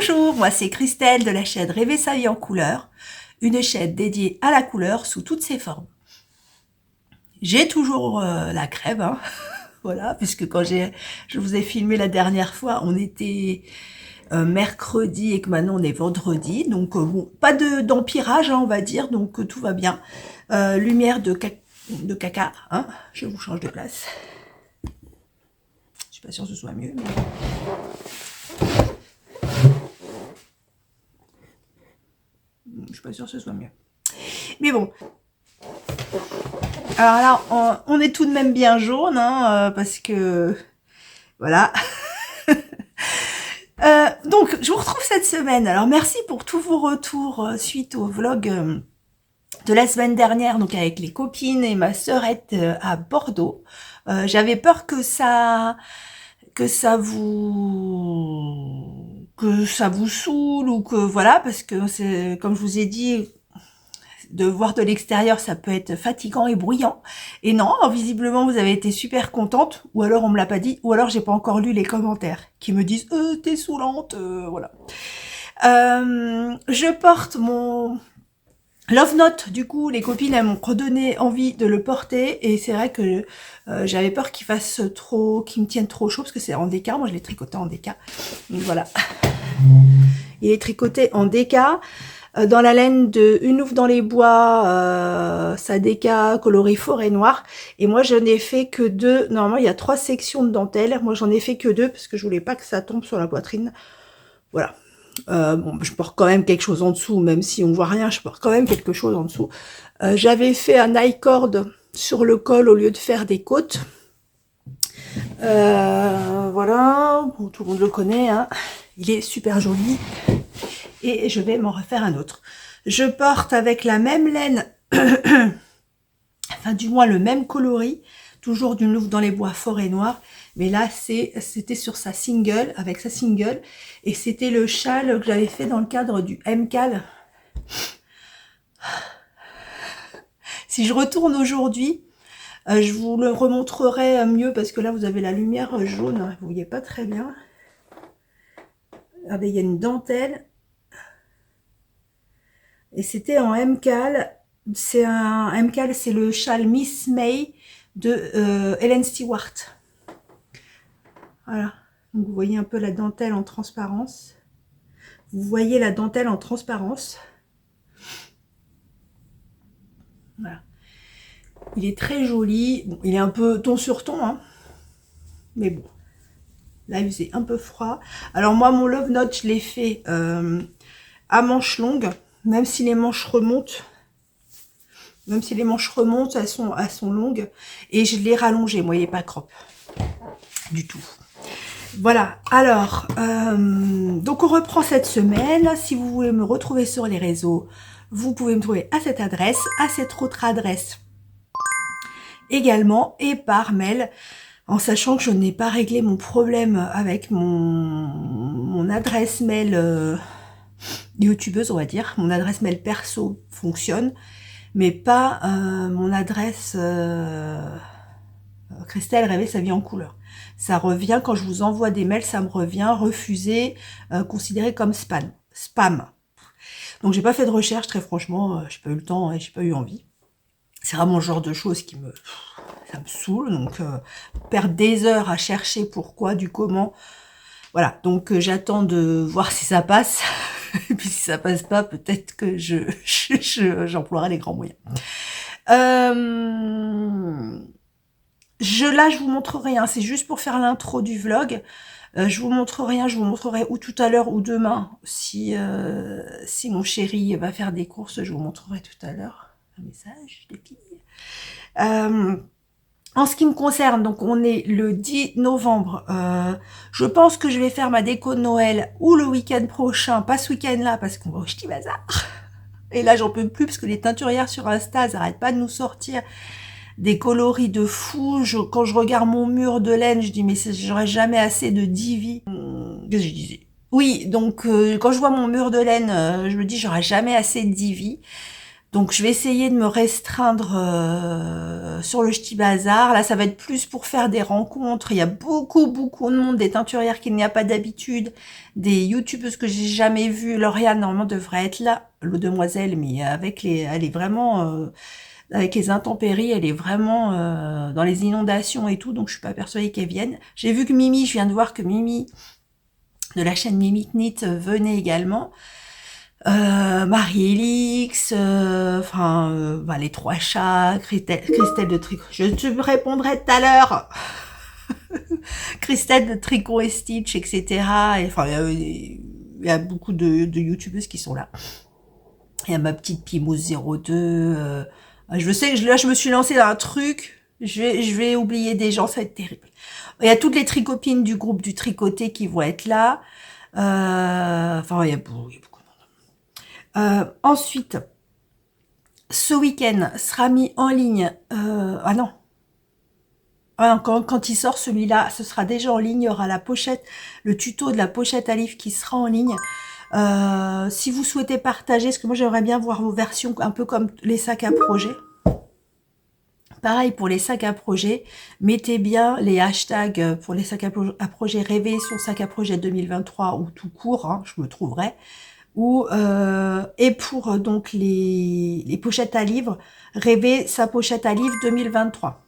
Bonjour, moi c'est Christelle de la chaîne Rêver sa vie en couleur, une chaîne dédiée à la couleur sous toutes ses formes. J'ai toujours la crève, hein, voilà, puisque quand je vous ai filmé la dernière fois, on était mercredi et que maintenant on est vendredi, donc bon, pas d'empirage, hein, on va dire, donc tout va bien. Lumière de caca, hein, je vous change de place. Je suis pas sûre que ce soit mieux, mais... Je suis pas sûre que ce soit mieux. Mais bon. Alors là, on est tout de même bien jaune, hein, parce que... Voilà. Donc, je vous retrouve cette semaine. Alors, merci pour tous vos retours suite au vlog de la semaine dernière, donc avec les copines et ma sœurette à Bordeaux. J'avais peur que ça vous saoule ou que voilà, parce que c'est comme je vous ai dit, de voir de l'extérieur ça peut être fatigant et bruyant, et non, visiblement vous avez été super contente, ou alors on me l'a pas dit, ou alors j'ai pas encore lu les commentaires qui me disent t'es saoulante, voilà. Je porte mon Love Note, du coup les copines elles m'ont redonné envie de le porter, et c'est vrai que j'avais peur qu'il fasse trop, qu'il me tienne trop chaud, parce que c'est en déca, moi je l'ai tricoté en déca, donc voilà. Il est tricoté en déca, dans la laine de Une louve dans les bois, sa déca coloris forêt noire, et moi je n'ai fait que 2, normalement il y a 3 sections de dentelle, moi j'en ai fait que 2, parce que je voulais pas que ça tombe sur la poitrine, voilà. Bon, je porte quand même quelque chose en dessous, même si on voit rien, je porte quand même quelque chose en dessous. J'avais fait un I-cord sur le col au lieu de faire des côtes. Voilà, bon, tout le monde le connaît, hein. Il est super joli. Et je vais m'en refaire un autre. Je porte avec la même laine, enfin du moins le même coloris, toujours d'une louve dans les bois forêt noire, mais là c'était sur sa single, avec sa single, et c'était le châle que j'avais fait dans le cadre du MCAL. Si je retourne aujourd'hui, je vous le remontrerai mieux, parce que là vous avez la lumière jaune, vous voyez pas très bien. Regardez, il y a une dentelle, et c'était en MCAL. C'est un MCAL, c'est le châle Miss May de Helen Stewart. Voilà, donc vous voyez un peu la dentelle en transparence. Vous voyez la dentelle en transparence. Voilà. Il est très joli. Bon, il est un peu ton sur ton, hein. Mais bon, là il faisait un peu froid. Alors moi, mon Love Note, je l'ai fait à manches longues, même si les manches remontent. Même si les manches remontent, elles sont longues. Et je l'ai rallongé. Moi, il n'est pas crop du tout. Voilà, alors, donc on reprend cette semaine. Si vous voulez me retrouver sur les réseaux, vous pouvez me trouver à cette adresse, à cette autre adresse également, et par mail, en sachant que je n'ai pas réglé mon problème avec mon adresse mail youtubeuse, on va dire. Mon adresse mail perso fonctionne, mais pas mon adresse Christelle Rêver sa vie en couleur. Ça revient, quand je vous envoie des mails, ça me revient refusé, considéré comme spam. Donc j'ai pas fait de recherche, très franchement, j'ai pas eu le temps et j'ai pas eu envie. C'est vraiment le genre de choses qui ça me saoule, donc perdre des heures à chercher pourquoi, du comment. Voilà, donc j'attends de voir si ça passe. Et puis si ça passe pas, peut-être que j'emploierai les grands moyens. Là, je vous montre rien, c'est juste pour faire l'intro du vlog. Je vous montre rien, je vous montrerai ou tout à l'heure ou demain. Si mon chéri va faire des courses, je vous montrerai tout à l'heure un message des filles. En ce qui me concerne, donc on est le 10 novembre. Je pense que je vais faire ma déco de Noël ou le week-end prochain, pas ce week-end-là, parce qu'on va au Ch'ti Bazar. Et là, j'en peux plus, parce que les teinturières sur Insta, elles n'arrêtent pas de nous sortir des coloris de fou. Quand je regarde mon mur de laine, je dis mais j'aurais jamais assez de Divi. Qu'est-ce que je disais? Oui, donc quand je vois mon mur de laine, je me dis j'aurais jamais assez de Divi. Donc je vais essayer de me restreindre sur le Ch'ti Bazar. Là, ça va être plus pour faire des rencontres. Il y a beaucoup de monde, des teinturières qu'il n'y a pas d'habitude, des youtubeuses que j'ai jamais vues. Lauriane, normalement, devrait être là, l'eau demoiselle, mais elle est vraiment... avec les intempéries, elle est vraiment dans les inondations et tout, donc je suis pas persuadée qu'elle vienne. J'ai vu que Mimi, je viens de voir que Mimi, de la chaîne Mimi Knit, venait également. Marie-Élix, bah, les trois chats, Christelle de Tricot. Je te répondrai tout à l'heure. Christelle de Tricot et Stitch, etc. Et, enfin, il y a beaucoup de youtubeuses qui sont là. Il y a ma petite Pimousse 02. Je sais que là, je me suis lancée dans un truc. Je vais oublier des gens, ça va être terrible. Il y a toutes les tricopines du groupe du tricoté qui vont être là. Enfin, il y a beaucoup. Ensuite, ce week-end sera mis en ligne. Ah non. Quand il sort celui-là, ce sera déjà en ligne. Il y aura la pochette, le tuto de la pochette à livre qui sera en ligne. Si vous souhaitez partager, parce que moi j'aimerais bien voir vos versions un peu comme les sacs à projet. Pareil pour les sacs à projet, mettez bien les hashtags pour les sacs à projet rêver son sac à projet 2023 ou tout court, hein, je me trouverai. Et pour donc les pochettes à livres, rêver sa pochette à livre 2023.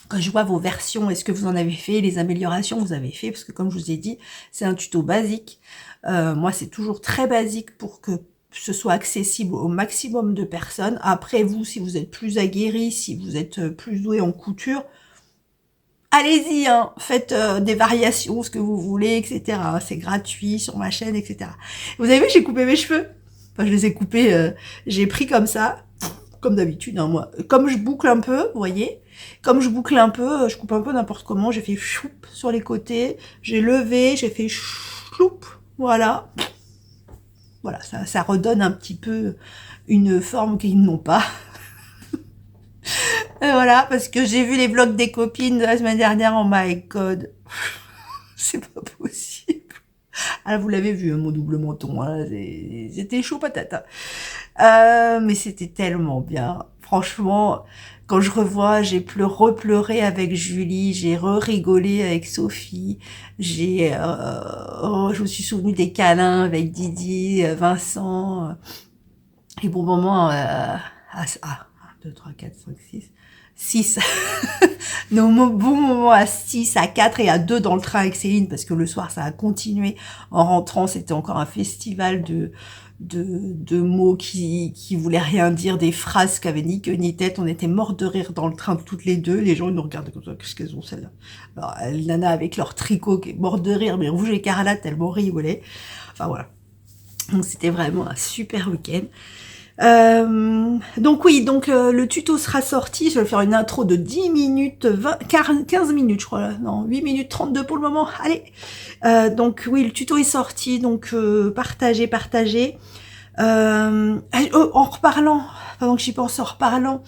Quand je vois vos versions, est-ce que vous en avez fait, les améliorations vous avez fait, parce que comme je vous ai dit, c'est un tuto basique. Moi, c'est toujours très basique pour que ce soit accessible au maximum de personnes. Après, vous, si vous êtes plus aguerri, si vous êtes plus doué en couture, allez-y, hein, faites des variations, ce que vous voulez, etc. C'est gratuit sur ma chaîne, etc. Vous avez vu, j'ai coupé mes cheveux. Enfin, je les ai coupés, j'ai pris comme ça, comme d'habitude, hein, moi. Comme je boucle un peu, vous voyez, comme je boucle un peu, je coupe un peu n'importe comment, j'ai fait choup sur les côtés, j'ai levé, j'ai fait choup, voilà. Voilà, ça redonne un petit peu une forme qu'ils n'ont pas. Et voilà, parce que j'ai vu les vlogs des copines de la semaine dernière, oh my god. C'est pas possible. Ah, vous l'avez vu, mon double menton, hein, c'était chaud patate. Mais c'était tellement bien. Franchement, quand je revois, j'ai repleuré avec Julie, j'ai rigolé avec Sophie, je me suis souvenu des câlins avec Didi, Vincent, les bons moments, 1, 2, 3, 4, 5, 6. Nos bons moments à 6, à 4 et à 2 dans le train avec Céline, parce que le soir, ça a continué. En rentrant, c'était encore un festival de mots qui voulaient rien dire, des phrases qui avaient ni queue ni tête. On était morts de rire dans le train toutes les deux. Les gens, ils nous regardaient comme ça. Qu'est-ce qu'elles ont, celles-là? Alors, Nana avec leur tricot qui est morte de rire, mais rouge écarlate, tellement rigolait. Enfin, voilà. Donc, c'était vraiment un super week-end. Donc oui, le tuto sera sorti, je vais faire une intro de 10 minutes, 15 minutes je crois, là. Non, 8 minutes 32 pour le moment, allez. Donc oui, le tuto est sorti, donc partagez. En reparlant, pendant que j'y pense, en reparlant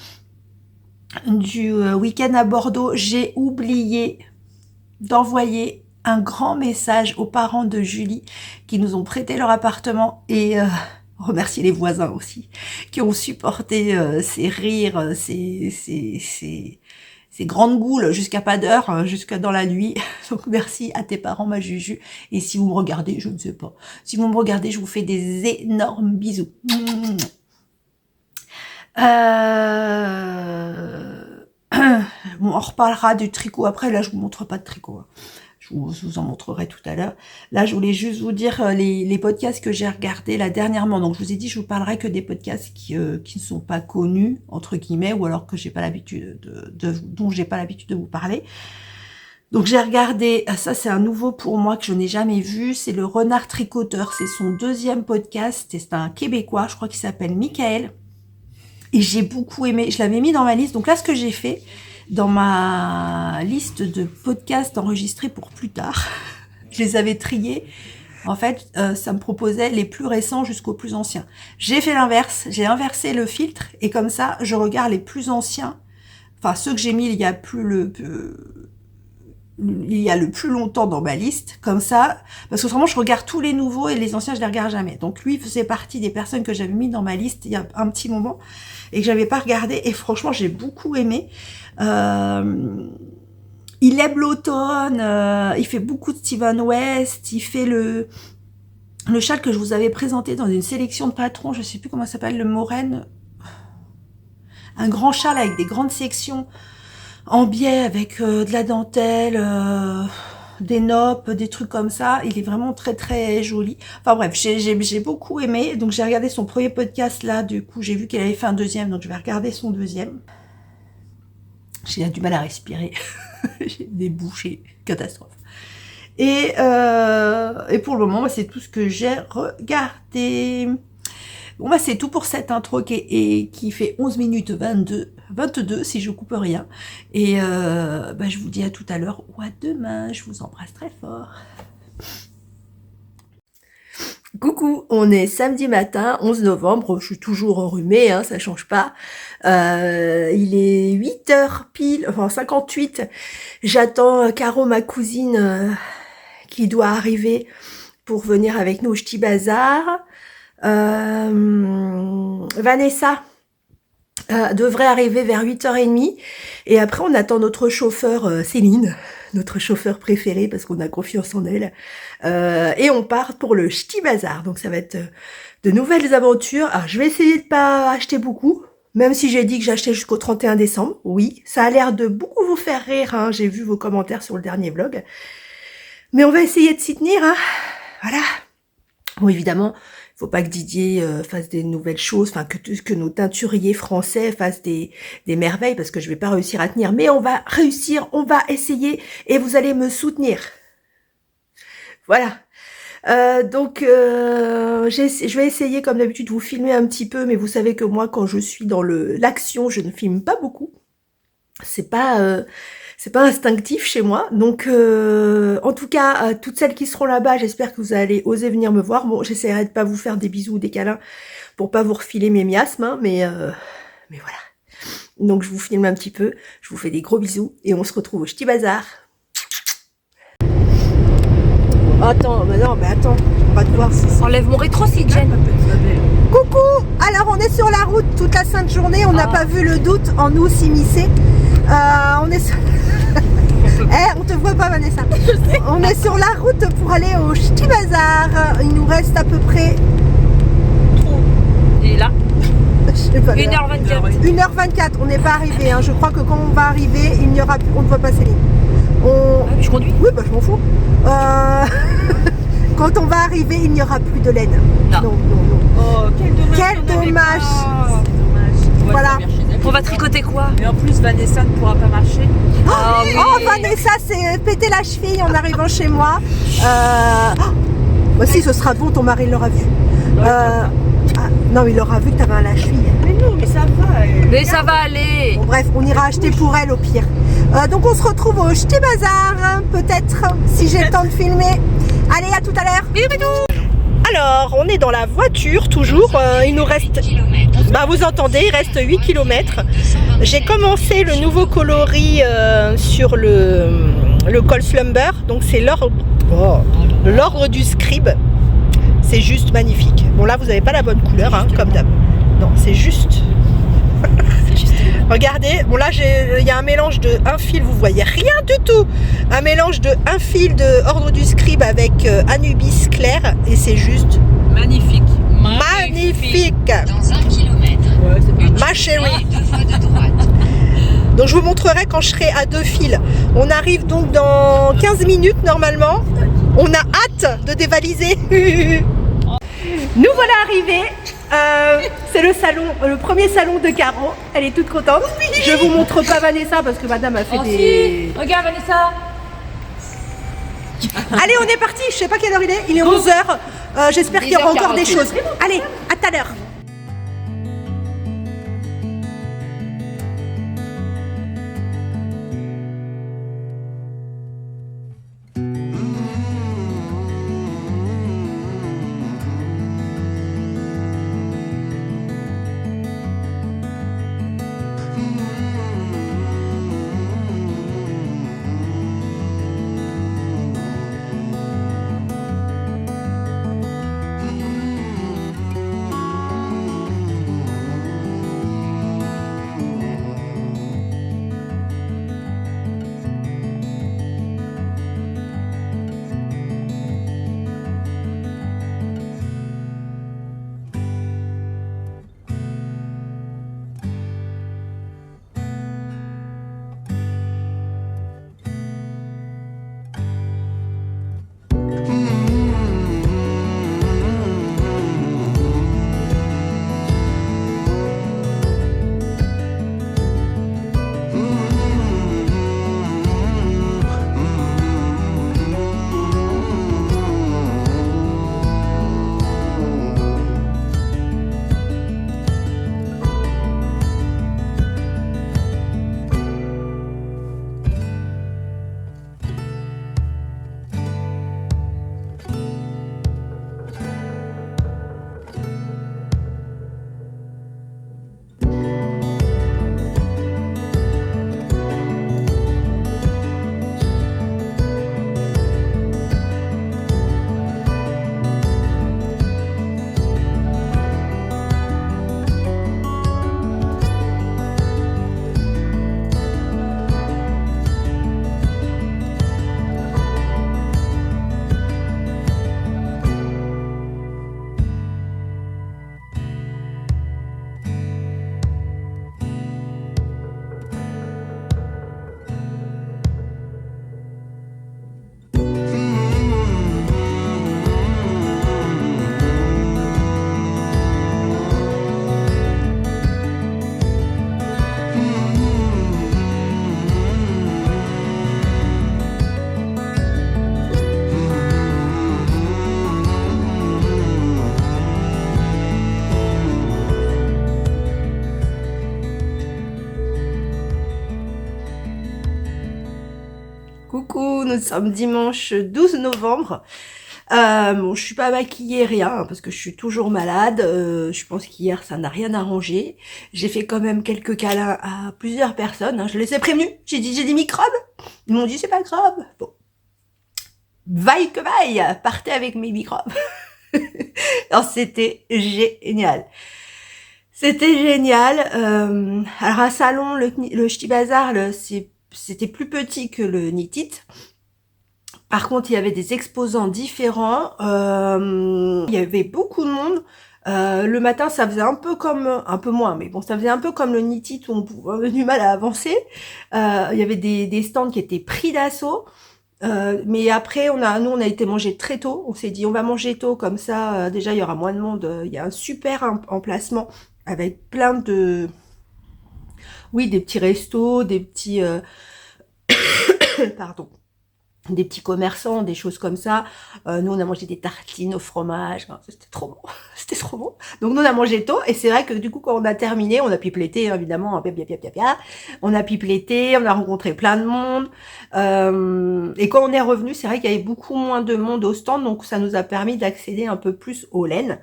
du week-end à Bordeaux, j'ai oublié d'envoyer un grand message aux parents de Julie qui nous ont prêté leur appartement et... remercier les voisins aussi, qui ont supporté ces rires, ces grandes goules jusqu'à pas d'heure, jusqu'à dans la nuit. Donc merci à tes parents, ma Juju. Et si vous me regardez, je ne sais pas. Si vous me regardez, je vous fais des énormes bisous. Bon, on reparlera du tricot après. Là, je vous montre pas de tricot, hein. Je vous en montrerai tout à l'heure. Là, je voulais juste vous dire les podcasts que j'ai regardés là dernièrement. Donc, je vous ai dit, je vous parlerai que des podcasts qui ne sont pas connus, entre guillemets, ou alors que j'ai pas l'habitude dont j'ai pas l'habitude de vous parler. Donc, j'ai regardé, ça c'est un nouveau pour moi que je n'ai jamais vu, c'est le Renard Tricoteur. C'est son 2e podcast, et c'est un Québécois, je crois qu'il s'appelle Michael. Et j'ai beaucoup aimé, je l'avais mis dans ma liste. Donc là, ce que j'ai fait, dans ma liste de podcasts enregistrés pour plus tard, je les avais triés. En fait, ça me proposait les plus récents jusqu'aux plus anciens. J'ai fait l'inverse, j'ai inversé le filtre et comme ça, je regarde les plus anciens, enfin ceux que j'ai mis il y a plus il y a le plus longtemps dans ma liste, comme ça, parce que vraiment je regarde tous les nouveaux et les anciens je les regarde jamais. Donc lui faisait partie des personnes que j'avais mis dans ma liste il y a un petit moment et que j'avais pas regardé, et franchement j'ai beaucoup aimé. Il aime l'automne, il fait beaucoup de Steven West, il fait le châle que je vous avais présenté dans une sélection de patrons, je sais plus comment ça s'appelle, le Moraine, un grand châle avec des grandes sections en biais avec de la dentelle, des noppes, des trucs comme ça. Il est vraiment très très joli. Enfin bref, j'ai beaucoup aimé. Donc j'ai regardé son premier podcast là, du coup j'ai vu qu'il avait fait un deuxième, donc je vais regarder son deuxième. J'ai du mal à respirer. J'ai des bouchées, catastrophe. Et pour le moment, bah, c'est tout ce que j'ai regardé. Bon bah c'est tout pour cette intro qui fait 11 minutes 22 si je coupe rien. Et bah, je vous dis à tout à l'heure ou à demain. Je vous embrasse très fort. Coucou, on est samedi matin, 11 novembre, je suis toujours enrhumée, hein, ça change pas. Il est 8h pile, enfin 58. J'attends Caro, ma cousine, qui doit arriver pour venir avec nous au Ch'ti Bazar. Vanessa devrait arriver vers 8h30 et après on attend notre chauffeur Céline, notre chauffeur préféré parce qu'on a confiance en elle, et on part pour le Ch'ti Bazar. Donc ça va être de nouvelles aventures. Alors je vais essayer de pas acheter beaucoup, même si j'ai dit que j'achetais jusqu'au 31 décembre. Oui, ça a l'air de beaucoup vous faire rire, hein. J'ai vu vos commentaires sur le dernier vlog, mais on va essayer de s'y tenir, hein. Voilà. Bon, évidemment, faut pas que Didier fasse des nouvelles choses, enfin que nos teinturiers français fassent des merveilles, parce que je vais pas réussir à tenir. Mais on va réussir, on va essayer, et vous allez me soutenir. Voilà. Donc, je vais essayer, comme d'habitude, de vous filmer un petit peu, mais vous savez que moi, quand je suis dans l'action, je ne filme pas beaucoup. C'est pas instinctif chez moi. Donc, en tout cas, toutes celles qui seront là-bas, j'espère que vous allez oser venir me voir. Bon, j'essaierai de pas vous faire des bisous ou des câlins pour pas vous refiler mes miasmes, hein, mais voilà. Donc, je vous filme un petit peu, je vous fais des gros bisous et on se retrouve au Ch'ti Bazar. Attends, mais non, mais attends, on va te voir. Enlève mon rétro si Jen. Coucou. Alors, on est sur la route toute la sainte journée, on n'a pas vu le doute en nous s'immiscer. On est sur... on te voit pas, Vanessa. On est sur la route pour aller au Ch'ti Bazar. Il nous reste à peu près... Et là Je sais pas, 1h24. 1h24, on n'est pas arrivé, hein. Je crois que quand on va arriver, il n'y aura plus... On ne voit pas Céline. Ah, mais je conduis. Oui, bah je m'en fous. Quand on va arriver, il n'y aura plus de laine. Non. Oh, quel dommage. Quel dommage. Voilà. On va tricoter quoi? Et en plus, Vanessa ne pourra pas marcher. Oh, Vanessa, c'est péter la cheville en arrivant chez moi. Bah si, ce sera bon, ton mari l'aura vu. Non, il aura vu que tu avais un lâche-cheville. Mais non, mais ça va. Mais ça va aller. Bon, bref, on ira acheter pour elle au pire. Donc on se retrouve au Ch'ti Bazar, hein, peut-être, si j'ai le temps de filmer. Allez, à tout à l'heure. Alors, on est dans la voiture, toujours. Il nous reste... Bah, vous entendez, il reste 8 km. J'ai commencé le nouveau coloris sur le col Slumber. Donc, c'est l'ordre du scribe. C'est juste magnifique. Bon, là, vous n'avez pas la bonne couleur, hein, comme d'hab. Non, c'est juste... Regardez, bon là il y a un mélange de un fil, vous voyez rien du tout. Un mélange de un fil de ordre du scribe avec Anubis clair et c'est juste Magnifique. magnifique. Dans 1 kilomètre, Ma chérie. 2 voies de droite. Donc je vous montrerai quand je serai à 2 fils. On arrive donc dans 15 minutes normalement. On a hâte de dévaliser. Nous voilà arrivés. C'est le premier salon de Caro. Elle est toute contente. Je vous montre pas Vanessa parce que madame a fait des... Si. Regarde Vanessa. Allez, on est parti. Je sais pas quelle heure il est. Il est 11h. J'espère qu'il y aura encore des choses. Allez, à tout à l'heure. Coucou, nous sommes dimanche 12 novembre. Bon, je suis pas maquillée, rien, hein, parce que je suis toujours malade. Je pense qu'hier, ça n'a rien arrangé. J'ai fait quand même quelques câlins à plusieurs personnes. Hein. Je les ai prévenus. J'ai dit, j'ai des microbes. Ils m'ont dit, c'est pas grave. Bon. Vaille que vaille, partez avec mes microbes. Alors, c'était génial. C'était génial. Alors, à Salon, le Ch'ti Bazar, c'était plus petit que le Nitit. Par contre, il y avait des exposants différents. Il y avait beaucoup de monde. Le matin, ça faisait un peu moins, mais bon, ça faisait un peu comme le Nitit où on avait du mal à avancer. Il y avait des stands qui étaient pris d'assaut. Mais après, nous, on a été manger très tôt. On s'est dit, on va manger tôt, comme ça, déjà, il y aura moins de monde. Il y a un super emplacement avec plein de... Oui, des petits restos, des petits... Pardon. Des petits commerçants, des choses comme ça. Nous, on a mangé des tartines au fromage. Enfin, c'était trop bon. C'était trop bon. Donc, nous, on a mangé tôt. Et c'est vrai que du coup, quand on a terminé, on a pipletté, évidemment. On a pipletté, on a rencontré plein de monde. Et quand on est revenu, c'est vrai qu'il y avait beaucoup moins de monde au stand. Donc, ça nous a permis d'accéder un peu plus aux laines.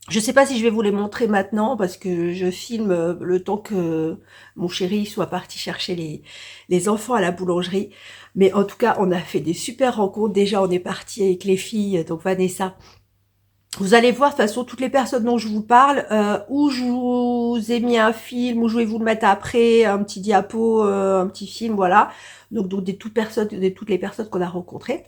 Je sais pas si je vais vous les montrer maintenant parce que je filme le temps que mon chéri soit parti chercher les enfants à la boulangerie. Mais en tout cas, on a fait des super rencontres. Déjà, on est parti avec les filles, donc Vanessa. Vous allez voir, de toute façon, toutes les personnes dont je vous parle, où je vous ai mis un film, où je vais vous le mettre après, un petit diapo, un petit film, voilà. Donc de toutes les personnes qu'on a rencontrées.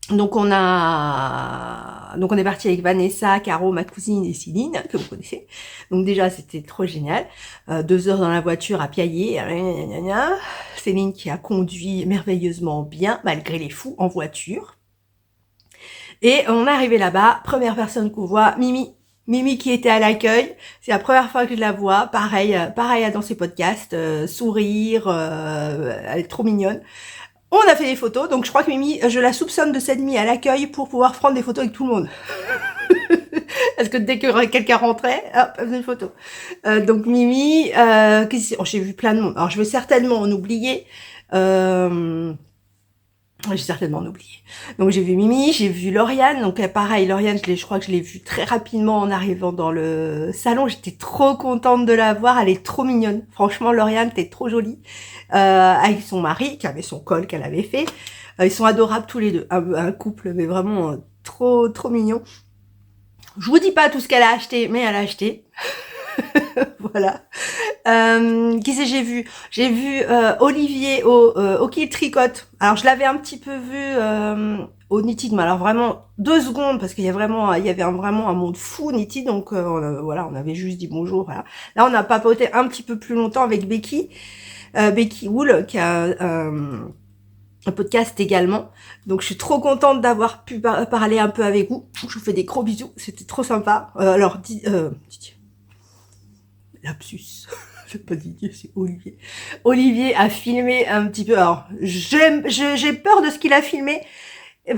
Donc on est parti avec Vanessa, Caro, ma cousine et Céline, que vous connaissez. Donc déjà c'était trop génial. 2 heures dans la voiture à piailler. Céline qui a conduit merveilleusement bien, malgré les fous en voiture. Et on est arrivé là-bas, première personne qu'on voit, Mimi. Mimi qui était à l'accueil, c'est la première fois que je la vois, pareil dans ses podcasts, sourire, elle est trop mignonne. On a fait des photos, donc je crois que Mimi, je la soupçonne de s'être mise à l'accueil pour pouvoir prendre des photos avec tout le monde. Parce que dès que quelqu'un rentrait, hop, elle faisait une photo. Donc Mimi, j'ai vu plein de monde. Alors je vais certainement en oublier. J'ai certainement en oublié. Donc j'ai vu Mimi, j'ai vu Lauriane. Donc pareil, Lauriane, je crois que je l'ai vue très rapidement en arrivant dans le salon. J'étais trop contente de la voir. Elle est trop mignonne. Franchement, Lauriane, t'es trop jolie. Avec son mari, qui avait son col qu'elle avait fait. Ils sont adorables tous les deux. Un couple, mais vraiment trop, trop mignon. Je vous dis pas tout ce qu'elle a acheté, mais elle a acheté. Voilà. Qui c'est j'ai vu? J'ai vu Olivier au Kill Tricote. Alors je l'avais un petit peu vu au Nitid, mais alors vraiment 2 secondes parce qu'il y avait vraiment un monde fou Nitid, donc voilà, on avait juste dit bonjour. Voilà. Là on a papoté un petit peu plus longtemps avec Becky Wool qui a un podcast également. Donc je suis trop contente d'avoir pu parler un peu avec vous. Je vous fais des gros bisous, c'était trop sympa. Alors lapsus. C'est pas Didier, c'est Olivier. Olivier a filmé un petit peu. Alors, j'ai peur de ce qu'il a filmé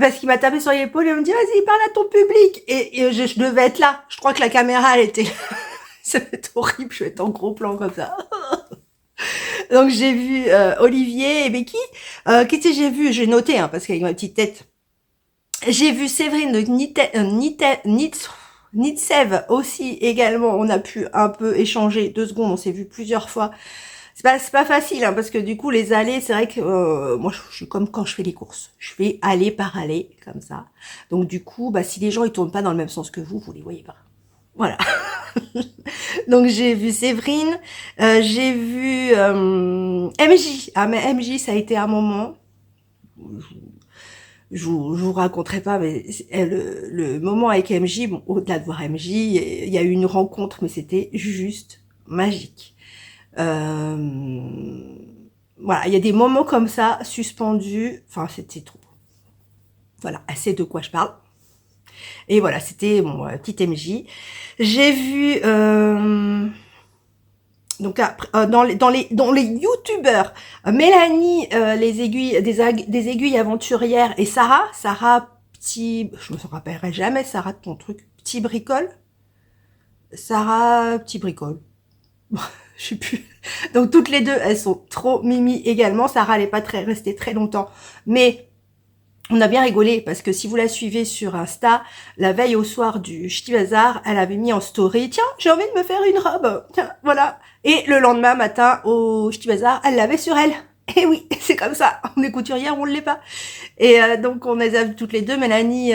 parce qu'il m'a tapé sur l'épaule et il me dit vas-y, parle à ton public. Et je devais être là. Je crois que la caméra, elle était... Ça va être horrible, je vais être en gros plan comme ça. Donc j'ai vu Olivier et Becky. Qu'est-ce que j'ai vu? J'ai noté, hein, parce qu'avec ma petite tête. J'ai vu Séverine de Nitsev aussi également, on a pu un peu échanger 2 secondes, on s'est vu plusieurs fois. C'est pas facile, hein, parce que du coup les allées, c'est vrai que moi je suis comme quand je fais les courses, je fais aller par aller comme ça. Donc du coup, si les gens ils tournent pas dans le même sens que vous les voyez pas. Voilà. Donc j'ai vu Séverine, j'ai vu MJ. Ah mais MJ ça a été un moment. Je vous raconterai pas, mais le moment avec MJ, bon, au-delà de voir MJ, il y a eu une rencontre, mais c'était juste magique. Voilà, il y a des moments comme ça, suspendus, enfin, c'était trop. Voilà, assez de quoi je parle. Et voilà, c'était mon petit MJ. J'ai vu... Donc dans les youtubeurs, Mélanie les aiguilles des aiguilles aventurières et Sarah petit, je me rappellerai jamais Sarah de ton truc, petit bricole, Sarah petit bricole. Je sais plus. Donc toutes les deux, elles sont trop mimi également. Sarah, elle n'est pas restée très longtemps, mais on a bien rigolé parce que si vous la suivez sur Insta, la veille au soir du Ch'ti Bazar, elle avait mis en story, tiens, j'ai envie de me faire une robe, tiens, voilà. Et le lendemain matin au Ch'ti Bazar, elle l'avait sur elle. Et oui, c'est comme ça. On est couturière, on ne l'est pas. Et donc on les a vues toutes les deux. Mélanie,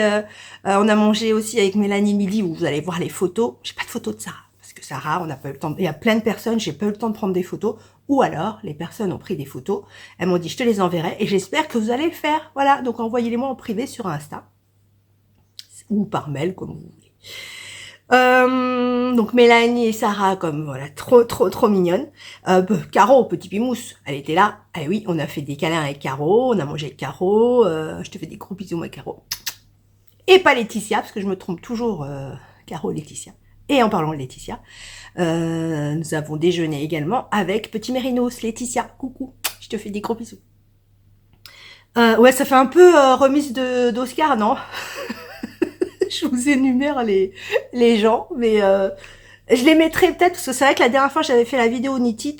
on a mangé aussi avec Mélanie midi où vous allez voir les photos. J'ai pas de photos de Sarah. Parce que Sarah, on n'a pas eu le temps. Il y a plein de personnes, j'ai pas eu le temps de prendre des photos. Ou alors, les personnes ont pris des photos. Elles m'ont dit, je te les enverrai. Et j'espère que vous allez le faire. Voilà. Donc, envoyez-les-moi en privé sur Insta. Ou par mail, comme vous voulez. Donc, Mélanie et Sarah, comme, voilà, trop mignonnes. Caro, petit pimousse, elle était là. Eh oui, on a fait des câlins avec Caro. On a mangé avec Caro. Je te fais des gros bisous, moi, Caro. Et pas Laetitia, parce que je me trompe toujours, Caro, Laetitia. Et en parlant de Laetitia, nous avons déjeuné également avec Petit Mérinos. Laetitia, coucou, je te fais des gros bisous. Ouais, ça fait un peu remise d'Oscar, non? Je vous énumère les gens, mais je les mettrai peut-être, parce que c'est vrai que la dernière fois j'avais fait la vidéo Niti,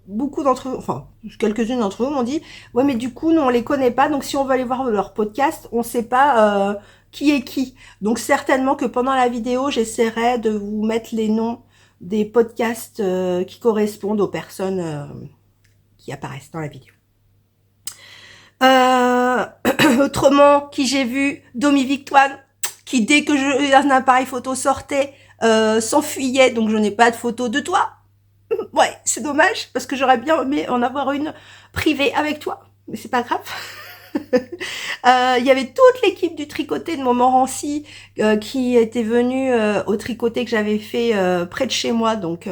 beaucoup d'entre vous, enfin quelques-unes d'entre vous m'ont dit, ouais mais du coup nous on les connaît pas, donc si on veut aller voir leur podcast, on sait pas qui est qui. Donc certainement que pendant la vidéo, j'essaierai de vous mettre les noms des podcasts qui correspondent aux personnes qui apparaissent dans la vidéo. Autrement, qui j'ai vu, Domi Victoire, qui dès que un appareil photo sortait, s'enfuyait, donc je n'ai pas de photo de toi. Ouais, c'est dommage, parce que j'aurais bien aimé en avoir une privée avec toi, mais c'est pas grave. Il y avait toute l'équipe du tricoté de Montmorency qui était venue au tricoté que j'avais fait près de chez moi, donc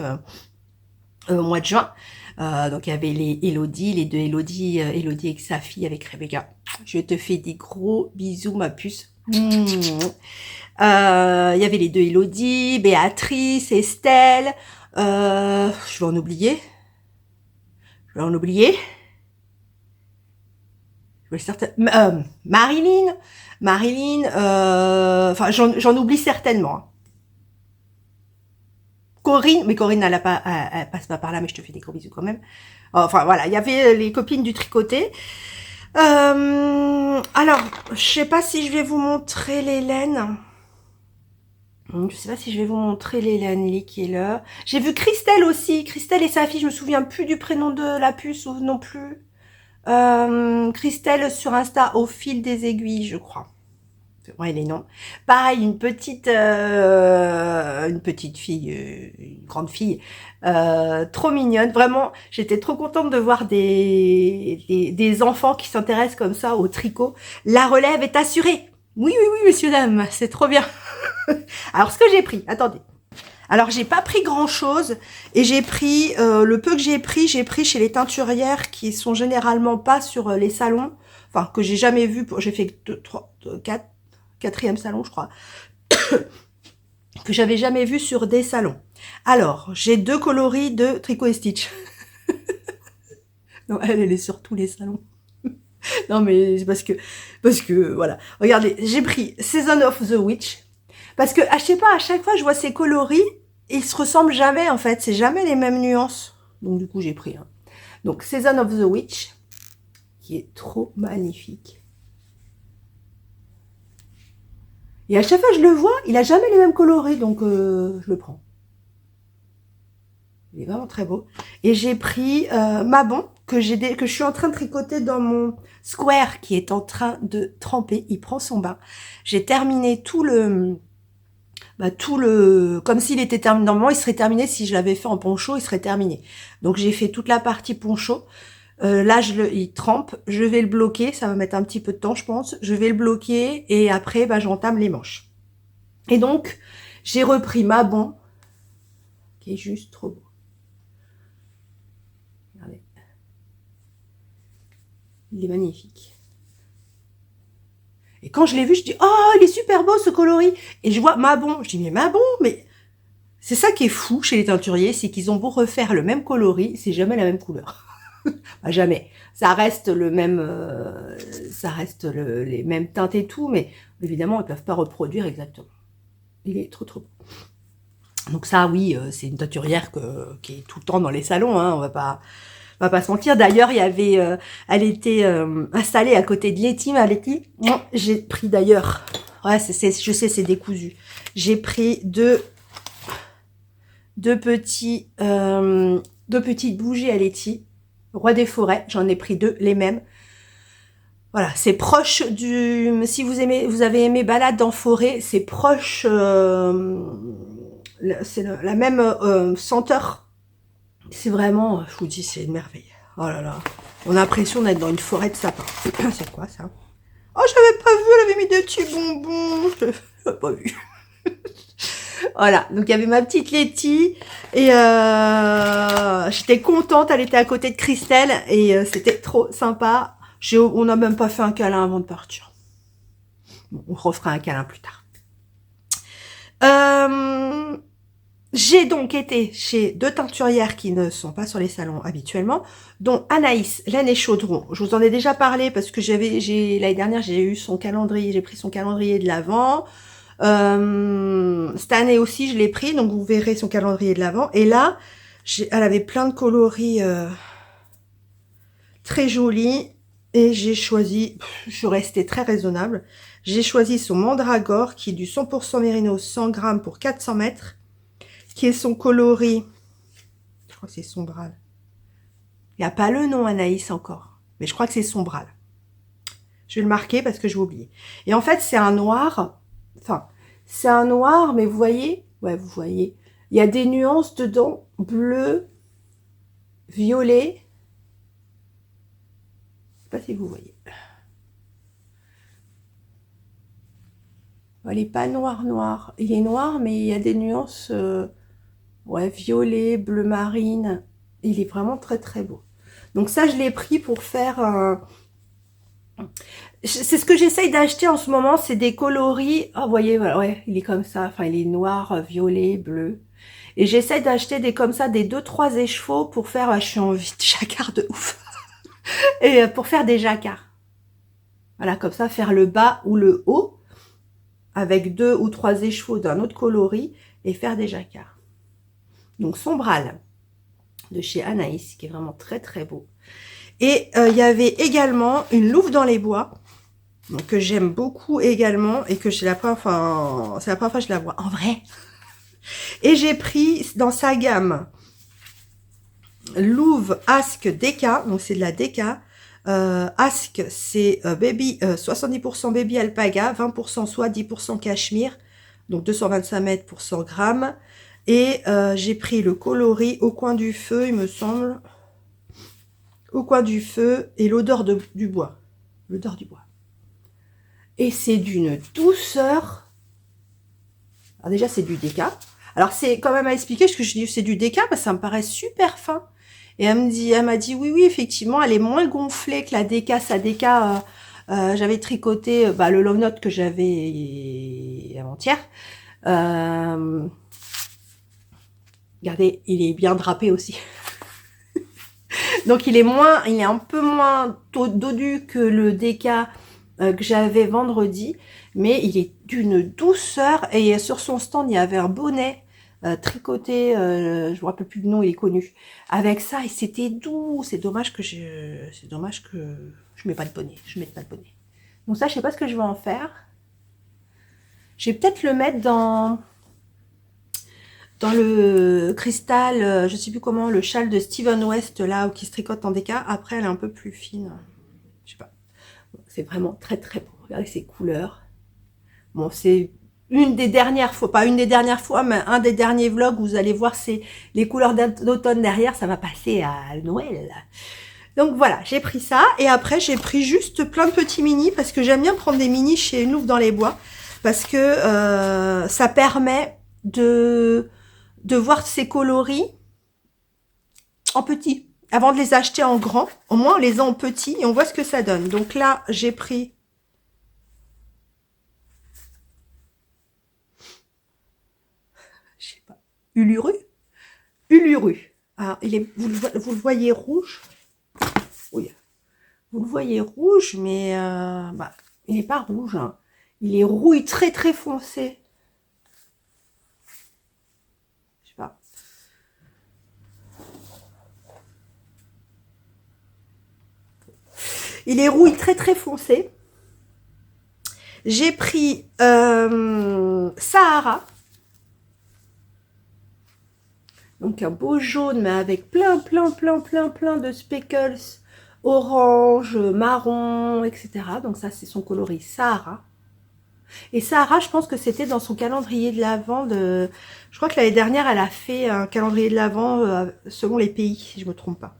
au mois de juin. Donc il y avait les Elodie, les deux Elodie, Elodie avec sa fille, avec Rebecca. Je te fais des gros bisous, ma puce. Il y avait les deux Elodie, Béatrice, Estelle. Je vais en oublier. Marilyn, enfin j'en oublie certainement. Hein. Corinne, mais Corinne elle passe pas par là, mais je te fais des gros bisous quand même. Enfin voilà, il y avait les copines du tricoté. Alors, je sais pas si je vais vous montrer l'Hélène. Je sais pas si je vais vous montrer l'Hélène qui est là. J'ai vu Christelle aussi, Christelle et sa fille, je me souviens plus du prénom de la puce ou non plus. Christelle sur Insta au fil des aiguilles, je crois. Ouais, les noms. Pareil, une petite fille, une grande fille, trop mignonne. Vraiment, j'étais trop contente de voir des enfants qui s'intéressent comme ça au tricot. La relève est assurée. Oui, messieurs, dames, c'est trop bien. Alors, ce que j'ai pris, attendez. Alors, j'ai pas pris grand-chose et j'ai pris, le peu que j'ai pris chez les teinturières qui sont généralement pas sur les salons, enfin, que j'ai jamais vu, j'ai fait 4e salon, je crois, que j'avais jamais vu sur des salons. Alors, j'ai 2 coloris de Tricot et Stitch. Non, elle est sur tous les salons. Non, mais c'est parce que, voilà. Regardez, j'ai pris Season of the Witch. Parce que, je sais pas, à chaque fois, je vois ces coloris, ils se ressemblent jamais, en fait. C'est jamais les mêmes nuances. Donc, du coup, j'ai pris un. Donc, Season of the Witch, qui est trop magnifique. Et à chaque fois que je le vois, il a jamais les mêmes coloris, donc je le prends. Il est vraiment très beau. Et j'ai pris Mabon, que je suis en train de tricoter dans mon square, qui est en train de tremper. Il prend son bain. J'ai terminé tout le, comme s'il était terminé. Normalement, il serait terminé si je l'avais fait en poncho, il serait terminé. Donc j'ai fait toute la partie poncho. Là, il trempe, je vais le bloquer, ça va mettre un petit peu de temps, je pense. Je vais le bloquer et après, j'entame les manches. Et donc, j'ai repris Mabon, qui est juste trop beau. Regardez. Il est magnifique. Et quand je l'ai vu, je dis, oh, il est super beau ce coloris. Et je vois Mabon, je dis, mais Mabon, mais c'est ça qui est fou chez les teinturiers, c'est qu'ils ont beau refaire le même coloris, c'est jamais la même couleur. Jamais. Ça reste le même, les mêmes teintes et tout, mais évidemment, ils peuvent pas reproduire exactement. Il est trop beau. Donc ça, oui, c'est une teinturière qui est tout le temps dans les salons, hein, on va pas se mentir. D'ailleurs, il y avait, elle était installée à côté de Letty, ma Letty. J'ai pris d'ailleurs, ouais, je sais, c'est décousu. J'ai pris deux petites bougies à Letty, Roi des forêts. J'en ai pris deux, les mêmes. Voilà, c'est proche si vous avez aimé Balade en forêt, c'est proche, c'est la même senteur. C'est vraiment, je vous dis, c'est une merveille. Oh là là, on a l'impression d'être dans une forêt de sapins. C'est quoi ça? Oh, j'avais pas vu, elle avait mis des petits bonbons. Je l'avais pas vu. Voilà, donc il y avait ma petite Letty et j'étais contente, elle était à côté de Christelle et c'était trop sympa. On n'a même pas fait un câlin avant de partir. Bon, on refera un câlin plus tard. J'ai donc été chez deux teinturières qui ne sont pas sur les salons habituellement, dont Anaïs, Laine et Chaudron. Je vous en ai déjà parlé parce que l'année dernière, j'ai eu son calendrier, j'ai pris son calendrier de l'Avent. Cette année aussi, je l'ai pris, donc vous verrez son calendrier de l'Avent. Et là, elle avait plein de coloris très jolis. Et j'ai choisi, je suis restée très raisonnable, j'ai choisi son Mandragore qui est du 100% mérinos 100 grammes pour 400 mètres, qui est son coloris, je crois que c'est Sombral. Il n'y a pas le nom Anaïs encore, mais je crois que c'est Sombral. Je vais le marquer parce que je vais oublier. Et en fait, c'est un noir, mais vous voyez, ouais, vous voyez, il y a des nuances dedans, bleu, violet. Je sais pas si vous voyez. Il n'est pas noir. Il est noir, mais il y a des nuances ouais, violet, bleu marine. Il est vraiment très très beau. Donc ça, je l'ai pris pour faire... C'est ce que j'essaye d'acheter en ce moment, c'est des coloris. Ah, vous voyez, voilà, ouais, il est comme ça. Enfin, il est noir, violet, bleu. Et j'essaie d'acheter des comme ça, des 2-3 écheveaux pour faire... je suis en vie de jacquard de ouf. Et pour faire des jacquards. Voilà, comme ça, faire le bas ou le haut avec 2 ou 3 écheveaux d'un autre coloris et faire des jacquards. Donc, Sombral de chez Anaïs, qui est vraiment très très beau. Et il y avait également une louve dans les bois, donc, que j'aime beaucoup également et que c'est la première fois que je la vois en vrai. Et j'ai pris dans sa gamme Louve Ask Deka, donc c'est de la Deka. Ask, c'est baby 70% baby alpaga, 20% soie, 10% cachemire, donc 225 mètres pour 100 grammes. Et j'ai pris le coloris au coin du feu, il me semble. Au coin du feu et l'odeur du bois. L'odeur du bois. Et c'est d'une douceur. Alors déjà, c'est du Deka. Alors, c'est quand même à expliquer, parce que je dis c'est du Deka, parce que ça me paraît super fin. Et elle m'a dit, oui, effectivement, elle est moins gonflée que la Deka. Sa Deka, j'avais tricoté le Love Note que j'avais avant-hier. Regardez, il est bien drapé aussi. Donc, il est un peu moins dodu que le Deka que j'avais vendredi. Mais il est d'une douceur. Et sur son stand, il y avait un bonnet tricoté, je me rappelle plus le nom, il est connu. Avec ça, et c'était doux. C'est dommage que je mets pas de bonnet. Je mette pas de bonnet. Donc ça, je sais pas ce que je vais en faire. Je vais peut-être le mettre dans le cristal, je sais plus comment, le châle de Steven West là, qui se tricote en Deka. Après, elle est un peu plus fine. Je sais pas. Bon, c'est vraiment très très beau. Regardez ces couleurs. Bon, c'est une des dernières fois, pas une des dernières fois, mais un des derniers vlogs où vous allez voir les couleurs d'automne derrière, ça va passer à Noël. Donc voilà, j'ai pris ça. Et après, j'ai pris juste plein de petits mini parce que j'aime bien prendre des mini chez Une Louve dans les bois. Parce que ça permet de voir ces coloris en petit. Avant de les acheter en grand, au moins on les a en petit et on voit ce que ça donne. Donc là, j'ai pris... je sais pas, Uluru. Alors, vous le voyez rouge. Oui, vous le voyez rouge, mais il n'est pas rouge. Hein. Il est rouille très très foncé. Il est rouille très très foncé. J'ai pris Sahara. Donc un beau jaune, mais avec plein de speckles, orange, marron, etc. Donc ça, c'est son coloris Sahara. Et Sahara, je pense que c'était dans son calendrier de l'Avent de... Je crois que l'année dernière, elle a fait un calendrier de l'Avent selon les pays, si je me trompe pas.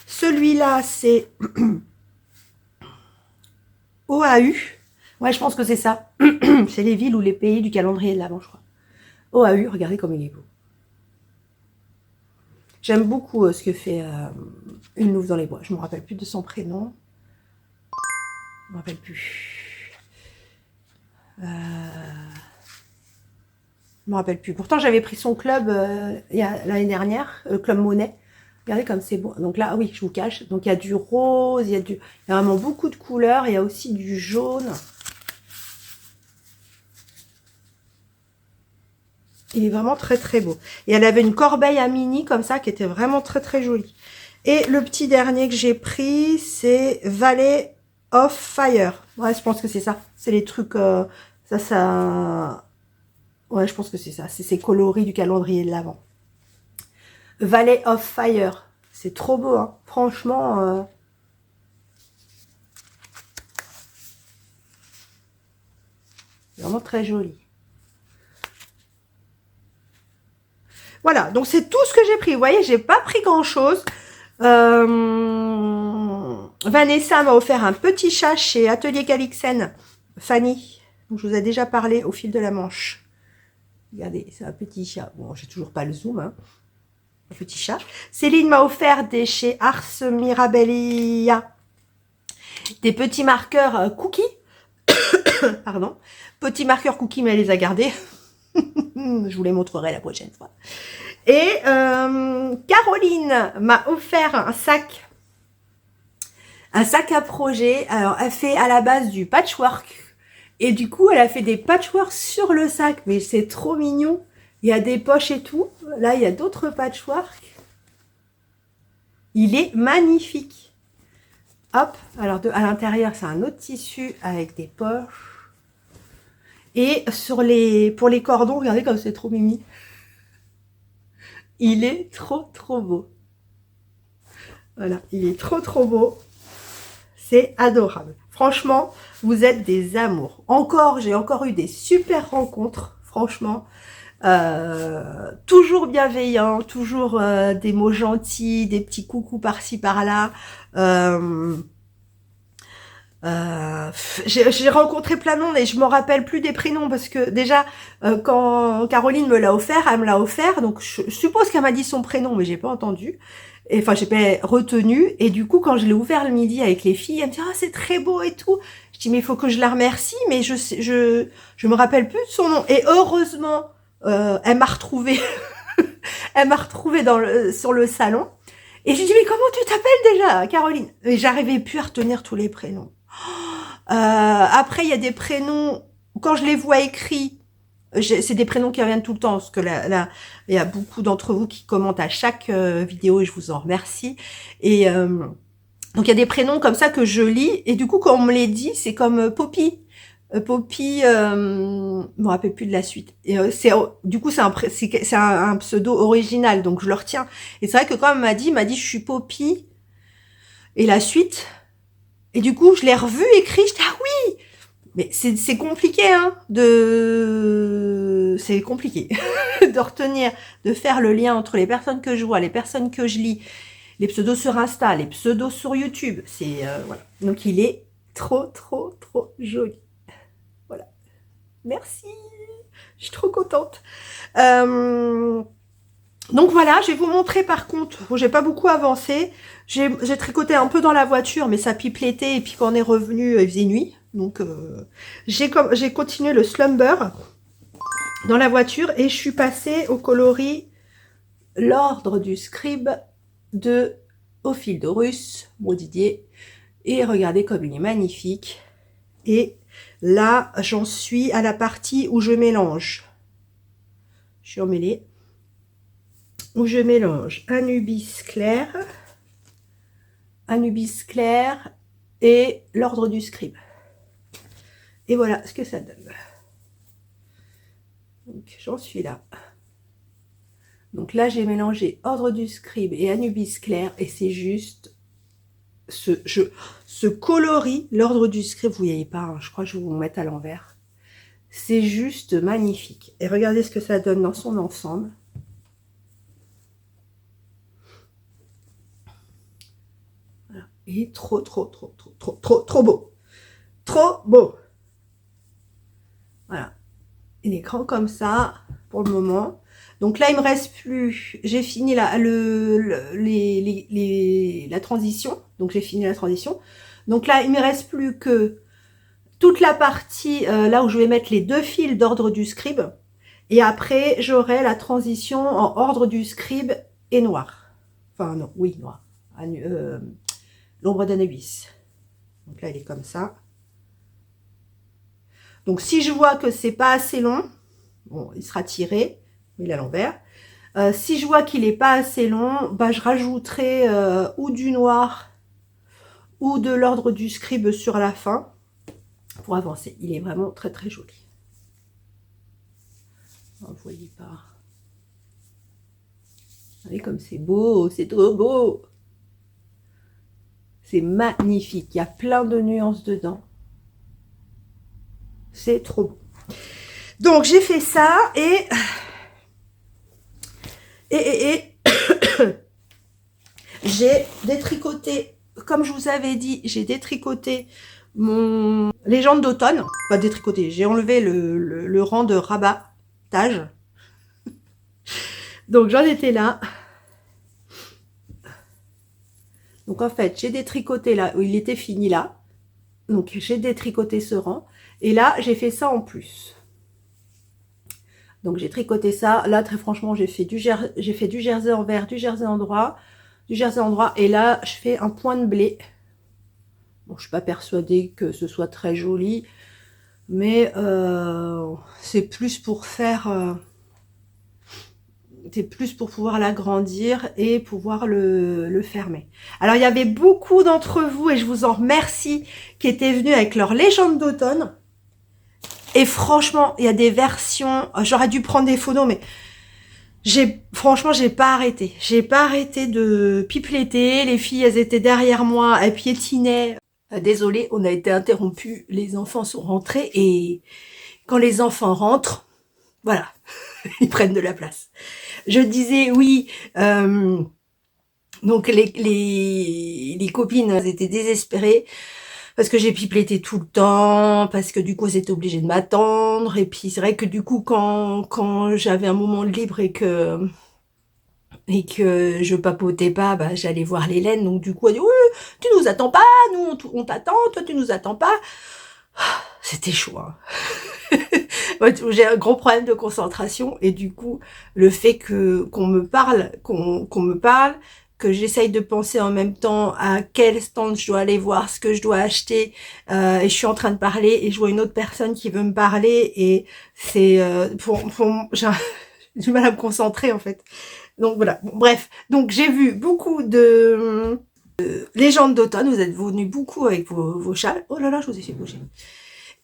Celui-là, c'est OAU. Ouais, je pense que c'est ça. C'est les villes ou les pays du calendrier de l'Avent, je crois. OAU, regardez comme il est beau. J'aime beaucoup ce que fait Une louve dans les bois. Je ne me rappelle plus de son prénom. Je ne me rappelle plus. Je me rappelle plus. Pourtant, j'avais pris son club l'année dernière, Club Monet. Regardez comme c'est beau. Donc là, oui, je vous cache. Donc il y a du rose, il y a vraiment beaucoup de couleurs. Il y a aussi du jaune. Il est vraiment très très beau. Et elle avait une corbeille à mini comme ça qui était vraiment très très jolie. Et le petit dernier que j'ai pris, c'est Valley of Fire. Ouais, je pense que c'est ça. C'est les trucs... ça... Ouais, je pense que c'est ça. C'est ces coloris du calendrier de l'Avent. Valley of Fire. C'est trop beau, hein. Franchement... vraiment très joli. Voilà, donc c'est tout ce que j'ai pris. Vous voyez, j'ai pas pris grand-chose. Vanessa m'a offert un petit chat chez Atelier Calixen. Fanny, dont je vous ai déjà parlé au fil de la Manche. Regardez, c'est un petit chat. Bon, j'ai toujours pas le zoom, hein. Un petit chat. Céline m'a offert des chez Ars Mirabilia. Des petits marqueurs cookies. Pardon. Petits marqueurs cookies, mais elle les a gardés. Je vous les montrerai la prochaine fois. Et Caroline m'a offert un sac à projet. Alors, elle fait à la base du patchwork. Et du coup, elle a fait des patchworks sur le sac. Mais c'est trop mignon. Il y a des poches et tout. Là, il y a d'autres patchworks. Il est magnifique. Hop. Alors, à l'intérieur, c'est un autre tissu avec des poches. Et pour les cordons, regardez comme c'est trop mimi. Il est trop beau. Voilà, il est trop beau. C'est adorable. Franchement, vous êtes des amours. J'ai encore eu des super rencontres, franchement. Toujours bienveillants, toujours des mots gentils, des petits coucous par-ci par-là. J'ai rencontré plein de monde et je me rappelle plus des prénoms parce que déjà quand Caroline me l'a offert, elle me l'a offert, donc je suppose qu'elle m'a dit son prénom mais j'ai pas entendu, et enfin j'ai pas retenu, et du coup quand je l'ai ouvert le midi avec les filles, elle me dit ah c'est très beau et tout, je dis mais il faut que je la remercie, mais je me rappelle plus de son nom, et heureusement elle m'a retrouvée elle m'a retrouvée sur le salon, et je lui dis mais comment tu t'appelles déjà Caroline, et j'arrivais plus à retenir tous les prénoms. Après, il y a des prénoms, quand je les vois écrits, c'est des prénoms qui reviennent tout le temps, parce que là, il y a beaucoup d'entre vous qui commentent à chaque vidéo et je vous en remercie. Et donc, il y a des prénoms comme ça que je lis, et du coup, quand on me les dit, c'est comme Poppy. Poppy, je me rappelle plus de la suite. Et du coup, c'est un pseudo original, donc je le retiens. Et c'est vrai que quand elle m'a dit, je suis Poppy, et la suite... Et du coup, je l'ai revu écrit, je dis ah oui, mais c'est compliqué, hein, c'est compliqué de retenir, de faire le lien entre les personnes que je vois, les personnes que je lis, les pseudos sur Insta, les pseudos sur YouTube, c'est voilà. Donc il est trop joli. Voilà. Merci, je suis trop contente. Donc voilà, je vais vous montrer par contre, bon, j'ai pas beaucoup avancé, j'ai tricoté un peu dans la voiture, mais ça pipe l'été, et puis quand on est revenu, il faisait nuit, donc j'ai continué le slumber dans la voiture, et je suis passée au coloris L'Ordre du Scribe de Au fil de Russe, mon Didier, et regardez comme il est magnifique, et là j'en suis à la partie où je mélange, je suis emmêlée, où je mélange Anubis clair et l'ordre du scribe. Et voilà ce que ça donne. Donc j'en suis là. Donc là j'ai mélangé ordre du scribe et Anubis clair et c'est juste ce coloris, l'ordre du scribe, vous voyez pas, hein, je crois que je vais vous mettre à l'envers. C'est juste magnifique. Et regardez ce que ça donne dans son ensemble. Voilà. Et trop beau. Trop beau. Voilà. Il est grand comme ça pour le moment. Donc là, il me reste plus. J'ai fini la transition. Donc j'ai fini la transition. Donc là, il me reste plus que toute la partie là où je vais mettre les 2 fils d'ordre du scribe. Et après, j'aurai la transition en ordre du scribe et noir. Enfin non, oui, noir. L'ombre d'Anubis. Donc là, il est comme ça. Donc si je vois que c'est pas assez long, bon, il sera tiré, il est à l'envers. Si je vois qu'il est pas assez long, bah, je rajouterai ou du noir ou de l'ordre du scribe sur la fin pour avancer. Il est vraiment très joli. Oh, vous voyez pas. Regardez comme c'est beau, c'est trop beau. C'est magnifique, il y a plein de nuances dedans. C'est trop beau. Donc j'ai fait ça et j'ai détricoté, comme je vous avais dit, j'ai détricoté mon légende d'automne. Pas détricoté, j'ai enlevé le rang de rabattage. Donc j'en étais là. Donc en fait, j'ai détricoté là où il était fini là. Donc j'ai détricoté ce rang. Et là, j'ai fait ça en plus. Donc j'ai tricoté ça. Là, très franchement, j'ai fait du jersey envers, du jersey endroit, et là, je fais un point de blé. Bon, je suis pas persuadée que ce soit très joli, mais c'est plus pour faire, c'est plus pour pouvoir l'agrandir et pouvoir le fermer. Alors, il y avait beaucoup d'entre vous, et je vous en remercie, qui étaient venus avec leur légende d'automne. Et franchement, il y a des versions, j'aurais dû prendre des photos, mais franchement, j'ai pas arrêté. J'ai pas arrêté de pipeletter. Les filles, elles étaient derrière moi, elles piétinaient. Désolée, on a été interrompus. Les enfants sont rentrés et quand les enfants rentrent, voilà, ils prennent de la place. Je disais oui, donc les copines, elles étaient désespérées. Parce que j'ai pipeletté tout le temps, parce que du coup, j'étais obligée de m'attendre. Et puis, c'est vrai que du coup, quand j'avais un moment libre et que je papotais pas, bah, j'allais voir l'Hélène. Donc, du coup, elle dit, oui, tu nous attends pas, nous, on t'attend, toi, tu nous attends pas. C'était chaud, hein. J'ai un gros problème de concentration. Et du coup, le fait qu'on me parle, que j'essaye de penser en même temps à quel stand je dois aller voir, ce que je dois acheter, et je suis en train de parler et je vois une autre personne qui veut me parler et c'est j'ai du mal à me concentrer en fait. Donc voilà, bon, bref, donc j'ai vu beaucoup de légendes d'automne, vous êtes venus beaucoup avec vos châles. Oh là là, je vous ai fait bouger.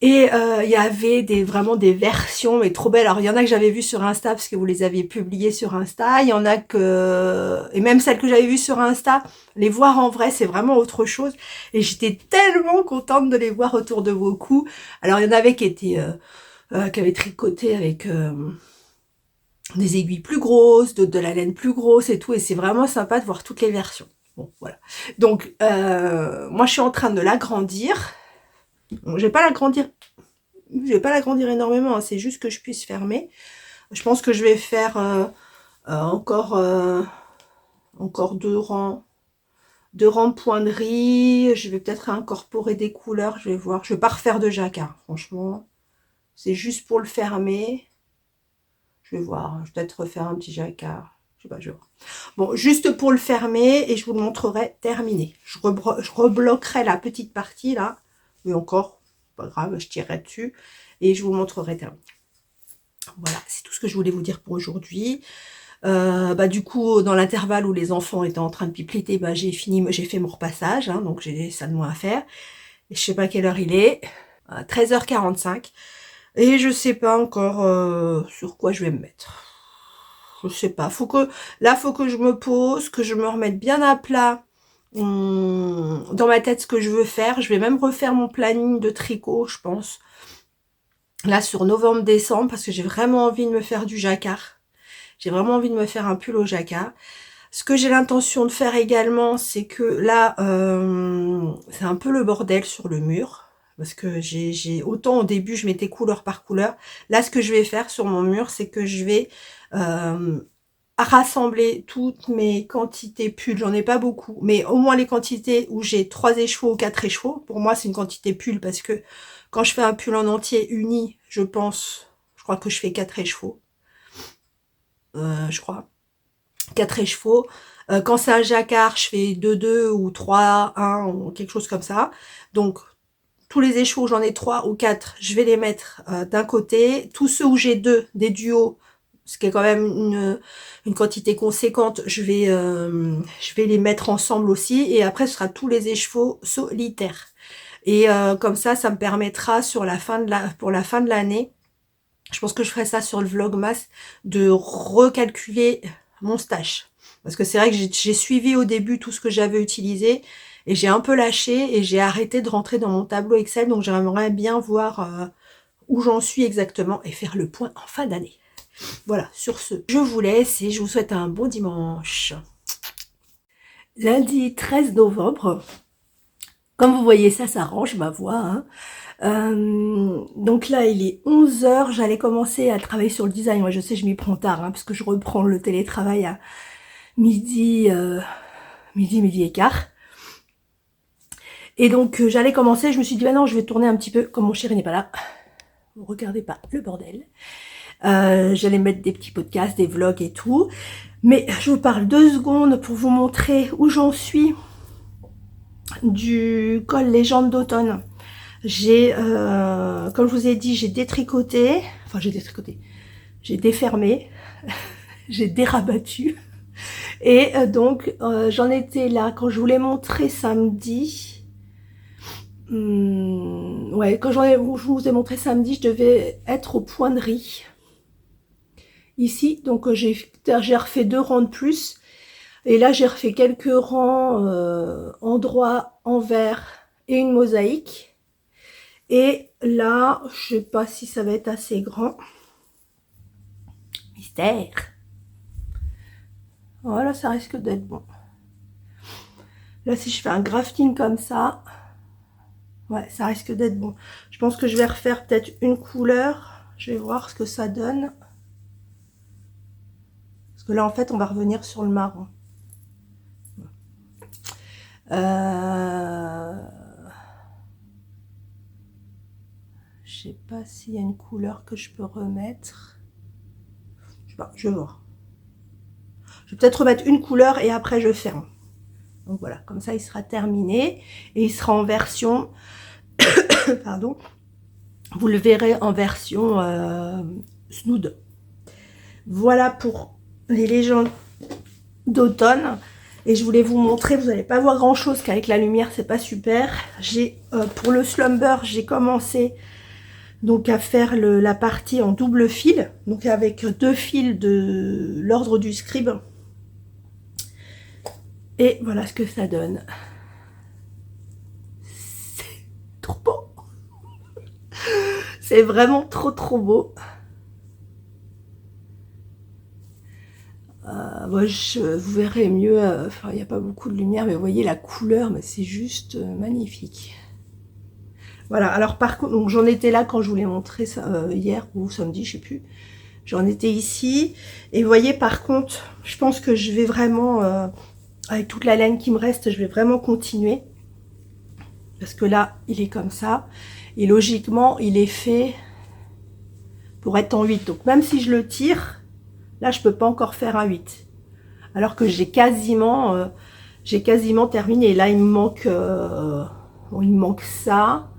Et il y avait vraiment des versions mais trop belles. Alors il y en a que j'avais vues sur Insta parce que vous les aviez publiées sur Insta. Il y en a et même celles que j'avais vues sur Insta, les voir en vrai, c'est vraiment autre chose. Et j'étais tellement contente de les voir autour de vos cous. Alors il y en avait qui avaient tricoté avec des aiguilles plus grosses, d'autres de la laine plus grosse et tout. Et c'est vraiment sympa de voir toutes les versions. Bon, voilà. Donc moi je suis en train de l'agrandir. Bon, je vais pas l'agrandir énormément, hein, c'est juste que je puisse fermer. Je pense que je vais faire encore 2 rangs de pointerie. Je vais peut-être incorporer des couleurs, je vais voir. Je vais pas refaire de jacquard, franchement. C'est juste pour le fermer. Je vais voir, je vais peut-être refaire un petit jacquard. Je sais pas, je vais voir. Bon, juste pour le fermer et je vous le montrerai terminé. Je rebloquerai la petite partie là. Mais encore, pas grave, je tirerai dessus et je vous montrerai terminé. Voilà, c'est tout ce que je voulais vous dire pour aujourd'hui. Du coup, dans l'intervalle où les enfants étaient en train de pipeter, j'ai fait mon repassage, hein, donc j'ai ça de moins à faire. Et je sais pas quelle heure il est, 13h45. Et je sais pas encore sur quoi je vais me mettre. Je sais pas. Faut que je me pose, que je me remette bien à plat dans ma tête ce que je veux faire. Je vais même refaire mon planning de tricot, je pense. Là, sur novembre-décembre, parce que j'ai vraiment envie de me faire du jacquard. J'ai vraiment envie de me faire un pull au jacquard. Ce que j'ai l'intention de faire également, c'est que là, c'est un peu le bordel sur le mur. Parce que j'ai autant au début, je mettais couleur par couleur. Là, ce que je vais faire sur mon mur, c'est que je vais rassembler toutes mes quantités pulls. J'en ai pas beaucoup, mais au moins les quantités où j'ai 3 écheveaux ou 4 écheveaux. Pour moi, c'est une quantité pull parce que quand je fais un pull en entier uni, je crois que je fais 4 écheveaux. Je crois. 4 écheveaux. Quand c'est un jacquard, je fais 2-2 ou 3-1 ou quelque chose comme ça. Donc, tous les écheveaux, j'en ai 3 ou 4, je vais les mettre d'un côté. Tous ceux où j'ai 2, des duos, ce qui est quand même une quantité conséquente, je vais les mettre ensemble aussi. Et après, ce sera tous les écheveaux solitaires. Et comme ça me permettra pour la fin de l'année, je pense que je ferai ça sur le Vlogmas, de recalculer mon stash. Parce que c'est vrai que j'ai suivi au début tout ce que j'avais utilisé et j'ai un peu lâché et j'ai arrêté de rentrer dans mon tableau Excel. Donc j'aimerais bien voir où j'en suis exactement et faire le point en fin d'année. Voilà, sur ce, je vous laisse et je vous souhaite un bon dimanche. Lundi 13 novembre. Comme vous voyez, ça s'arrange ma voix, hein. Donc là, il est 11h, j'allais commencer à travailler sur le design. Moi, je sais, je m'y prends tard, hein, parce que je reprends le télétravail à midi et quart. Et donc, j'allais commencer, je me suis dit, non, je vais tourner un petit peu, comme mon chéri n'est pas là. Vous regardez pas le bordel. J'allais mettre des petits podcasts, des vlogs et tout. Mais je vous parle 2 secondes pour vous montrer où j'en suis du col Légende d'automne. J'ai, comme je vous ai dit, j'ai défermé, j'ai dérabattu. Et donc, j'en étais là, quand je vous l'ai montré samedi, quand je vous ai montré samedi, je devais être au point de riz. Ici, donc j'ai refait 2 rangs de plus. Et là, j'ai refait quelques rangs en droit, en vert et une mosaïque. Et là, je sais pas si ça va être assez grand. Mystère. Voilà, ça risque d'être bon. Là, si je fais un grafting comme ça, ouais, ça risque d'être bon. Je pense que je vais refaire peut-être une couleur. Je vais voir ce que ça donne. Parce que là, en fait, on va revenir sur le marron. Je sais pas s'il y a une couleur que je peux remettre. Je sais pas, je vais voir. Je vais peut-être remettre une couleur et après je ferme. Donc voilà, comme ça il sera terminé et il sera en version pardon. Vous le verrez en version snood. Voilà pour les légendes d'automne. Et je voulais vous montrer, vous n'allez pas voir grand chose qu'avec la lumière c'est pas super. J'ai pour le slumber, j'ai commencé donc à faire la partie en double fil, donc avec 2 fils de l'ordre du scribe. Et voilà ce que ça donne. C'est trop beau. C'est vraiment trop beau. Vous verrez mieux, il n'y a pas beaucoup de lumière, mais vous voyez la couleur, mais c'est juste magnifique. Voilà, alors par contre, donc j'en étais là quand je vous l'ai montré ça, hier ou samedi, je sais plus. J'en étais ici. Et vous voyez, par contre, je pense que je vais vraiment, avec toute la laine qui me reste, je vais vraiment continuer. Parce que là, il est comme ça. Et logiquement, il est fait pour être en 8. Donc même si je le tire, là, je peux pas encore faire un 8. Alors que j'ai quasiment terminé. Là, il me manque, ça.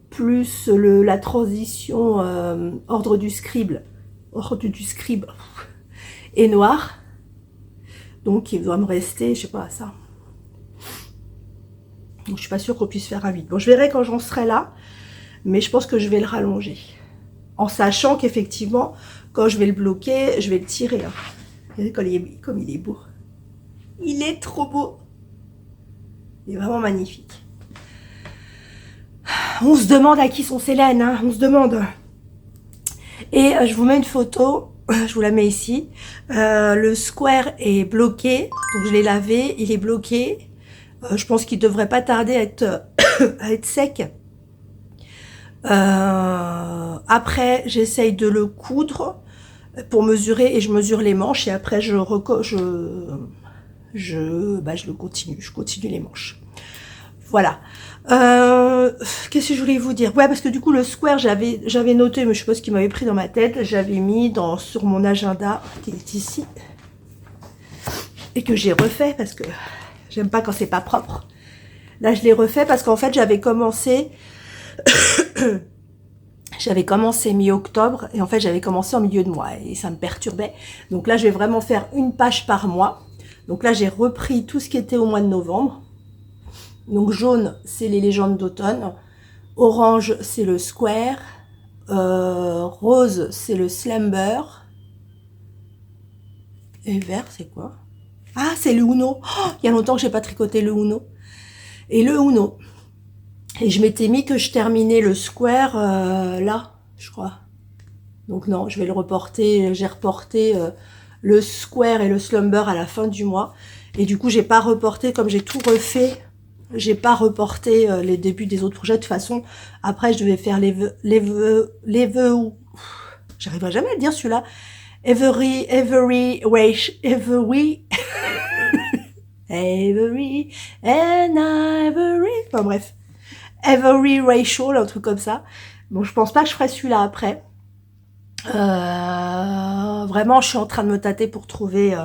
Plus la transition ordre du scribe et noir. Donc il doit me rester, je sais pas, ça. Donc je suis pas sûre qu'on puisse faire un 8. Bon, je verrai quand j'en serai là, mais je pense que je vais le rallonger. En sachant qu'effectivement, quand je vais le bloquer, je vais le tirer. Hein. Regardez comme il est beau. Il est trop beau. Il est vraiment magnifique. On se demande à qui sont ces laines, hein, on se demande. Et je vous mets une photo, je vous la mets ici. Le square est bloqué, donc je l'ai lavé, il est bloqué. Je pense qu'il devrait pas tarder à être sec. Après, j'essaye de le coudre pour mesurer et je mesure les manches et après je le continue, je continue les manches. Voilà. Qu'est-ce que je voulais vous dire? Ouais, parce que du coup le square j'avais noté, mais je sais pas ce qui m'avait pris dans ma tête. J'avais mis sur mon agenda qui est ici et que j'ai refait parce que j'aime pas quand c'est pas propre. Là je l'ai refait parce qu'en fait j'avais commencé mi-octobre et en fait j'avais commencé en milieu de mois et ça me perturbait. Donc là je vais vraiment faire une page par mois. Donc là j'ai repris tout ce qui était au mois de novembre. Donc jaune c'est les légendes d'automne, orange c'est le square, rose c'est le slumber et vert c'est quoi? Ah c'est le Uno. Oh, il y a longtemps que j'ai pas tricoté le Uno. Et le Uno. Et je m'étais mis que je terminais le square là, je crois. Donc non, je vais le reporter. J'ai reporté le square et le slumber à la fin du mois. Et du coup, j'ai pas reporté, comme j'ai tout refait, j'ai pas reporté les débuts des autres projets. De toute façon, après, je devais faire j'arriverai jamais à le dire celui-là. Every, and ivory. Enfin bref. Every ratio, là, un truc comme ça. Bon, je pense pas que je ferai celui-là après. Vraiment, je suis en train de me tâter pour trouver,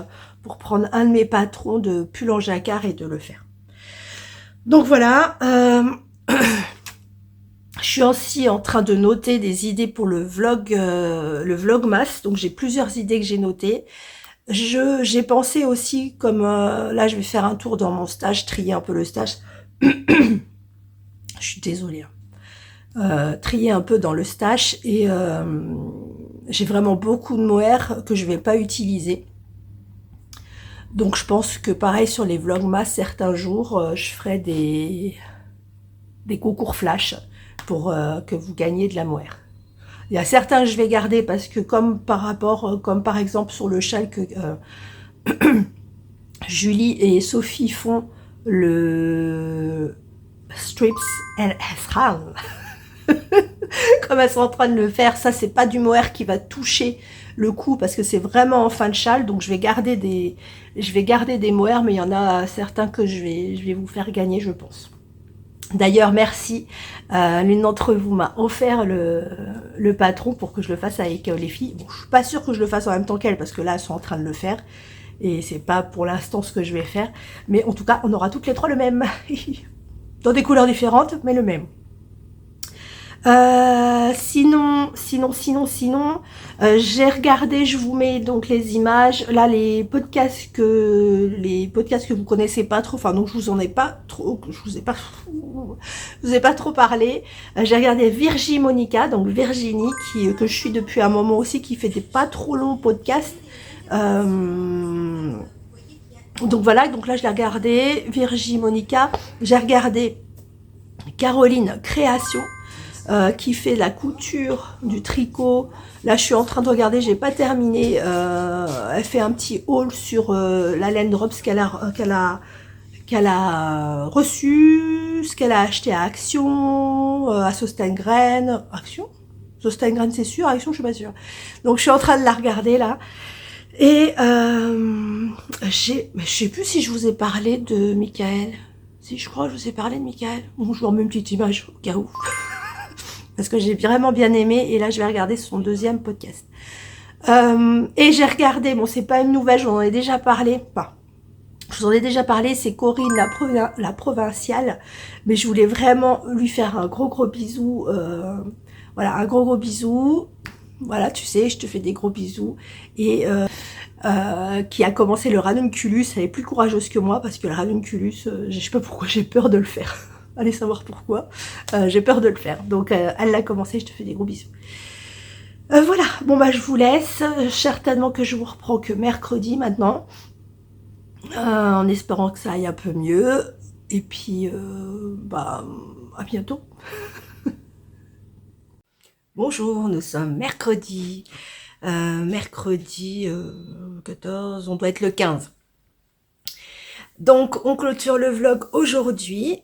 pour prendre un de mes patrons de pull en jacquard et de le faire. Donc voilà. Je suis aussi en train de noter des idées pour le vlogmas. Donc j'ai plusieurs idées que j'ai notées. J'ai pensé aussi, comme là je vais faire un tour dans mon stage, trier un peu le stage. Je suis désolée. Trier un peu dans le stash et j'ai vraiment beaucoup de mohair que je vais pas utiliser. Donc je pense que pareil sur les vlogmas, certains jours, je ferai des concours flash pour que vous gagniez de la mohair. Il y a certains que je vais garder parce que comme par exemple sur le châle que Julie et Sophie font, le strips and Esral. Comme elles sont en train de le faire, ça c'est pas du mohair qui va toucher le cou parce que c'est vraiment en fin de châle, donc je vais garder des mohairs, mais il y en a certains que je vais vous faire gagner, je pense. D'ailleurs, merci. L'une d'entre vous m'a offert le patron pour que je le fasse avec les filles. Bon, je suis pas sûre que je le fasse en même temps qu'elles parce que là, elles sont en train de le faire. Et c'est pas pour l'instant ce que je vais faire. Mais en tout cas, on aura toutes les trois le même. Dans des couleurs différentes, mais le même. Sinon, j'ai regardé, je vous mets donc les images, là les podcasts que vous connaissez pas trop, enfin donc je vous ai pas trop parlé. J'ai regardé Virginie Monica, donc Virginie que je suis depuis un moment aussi, qui fait des pas trop longs podcasts. Donc voilà, donc là je l'ai regardé, Virginie Monica, j'ai regardé Caroline Création. Qui fait la couture, du tricot. Là, je suis en train de regarder, j'ai pas terminé. Elle fait un petit haul sur la laine drops qu'elle a reçu, ce qu'elle a acheté à Action, à Sostengren. Action? Sostengren, c'est sûr. Action, je suis pas sûre. Donc, je suis en train de la regarder là. Et je sais plus si je vous ai parlé de Michael. Si, je crois que je vous ai parlé de Michael. Bon, je vous remets une petite image au cas où. Parce que j'ai vraiment bien aimé, et là je vais regarder son deuxième podcast. Et j'ai regardé, bon c'est pas une nouvelle, j'en ai déjà parlé, enfin, je vous en ai déjà parlé, c'est Corinne la provinciale, mais je voulais vraiment lui faire un gros bisou, voilà, un gros bisou, voilà, tu sais, je te fais des gros bisous, et qui a commencé le ranunculus. Elle est plus courageuse que moi parce que le ranunculus, je sais pas pourquoi j'ai peur de le faire. Allez savoir pourquoi. J'ai peur de le faire. Donc elle l'a commencé, je te fais des gros bisous. Voilà, bon bah je vous laisse. Certainement que je vous reprends que mercredi maintenant. En espérant que ça aille un peu mieux. Et puis, bah, à bientôt. Bonjour, nous sommes mercredi. Mercredi 14, on doit être le 15. Donc, on clôture le vlog aujourd'hui.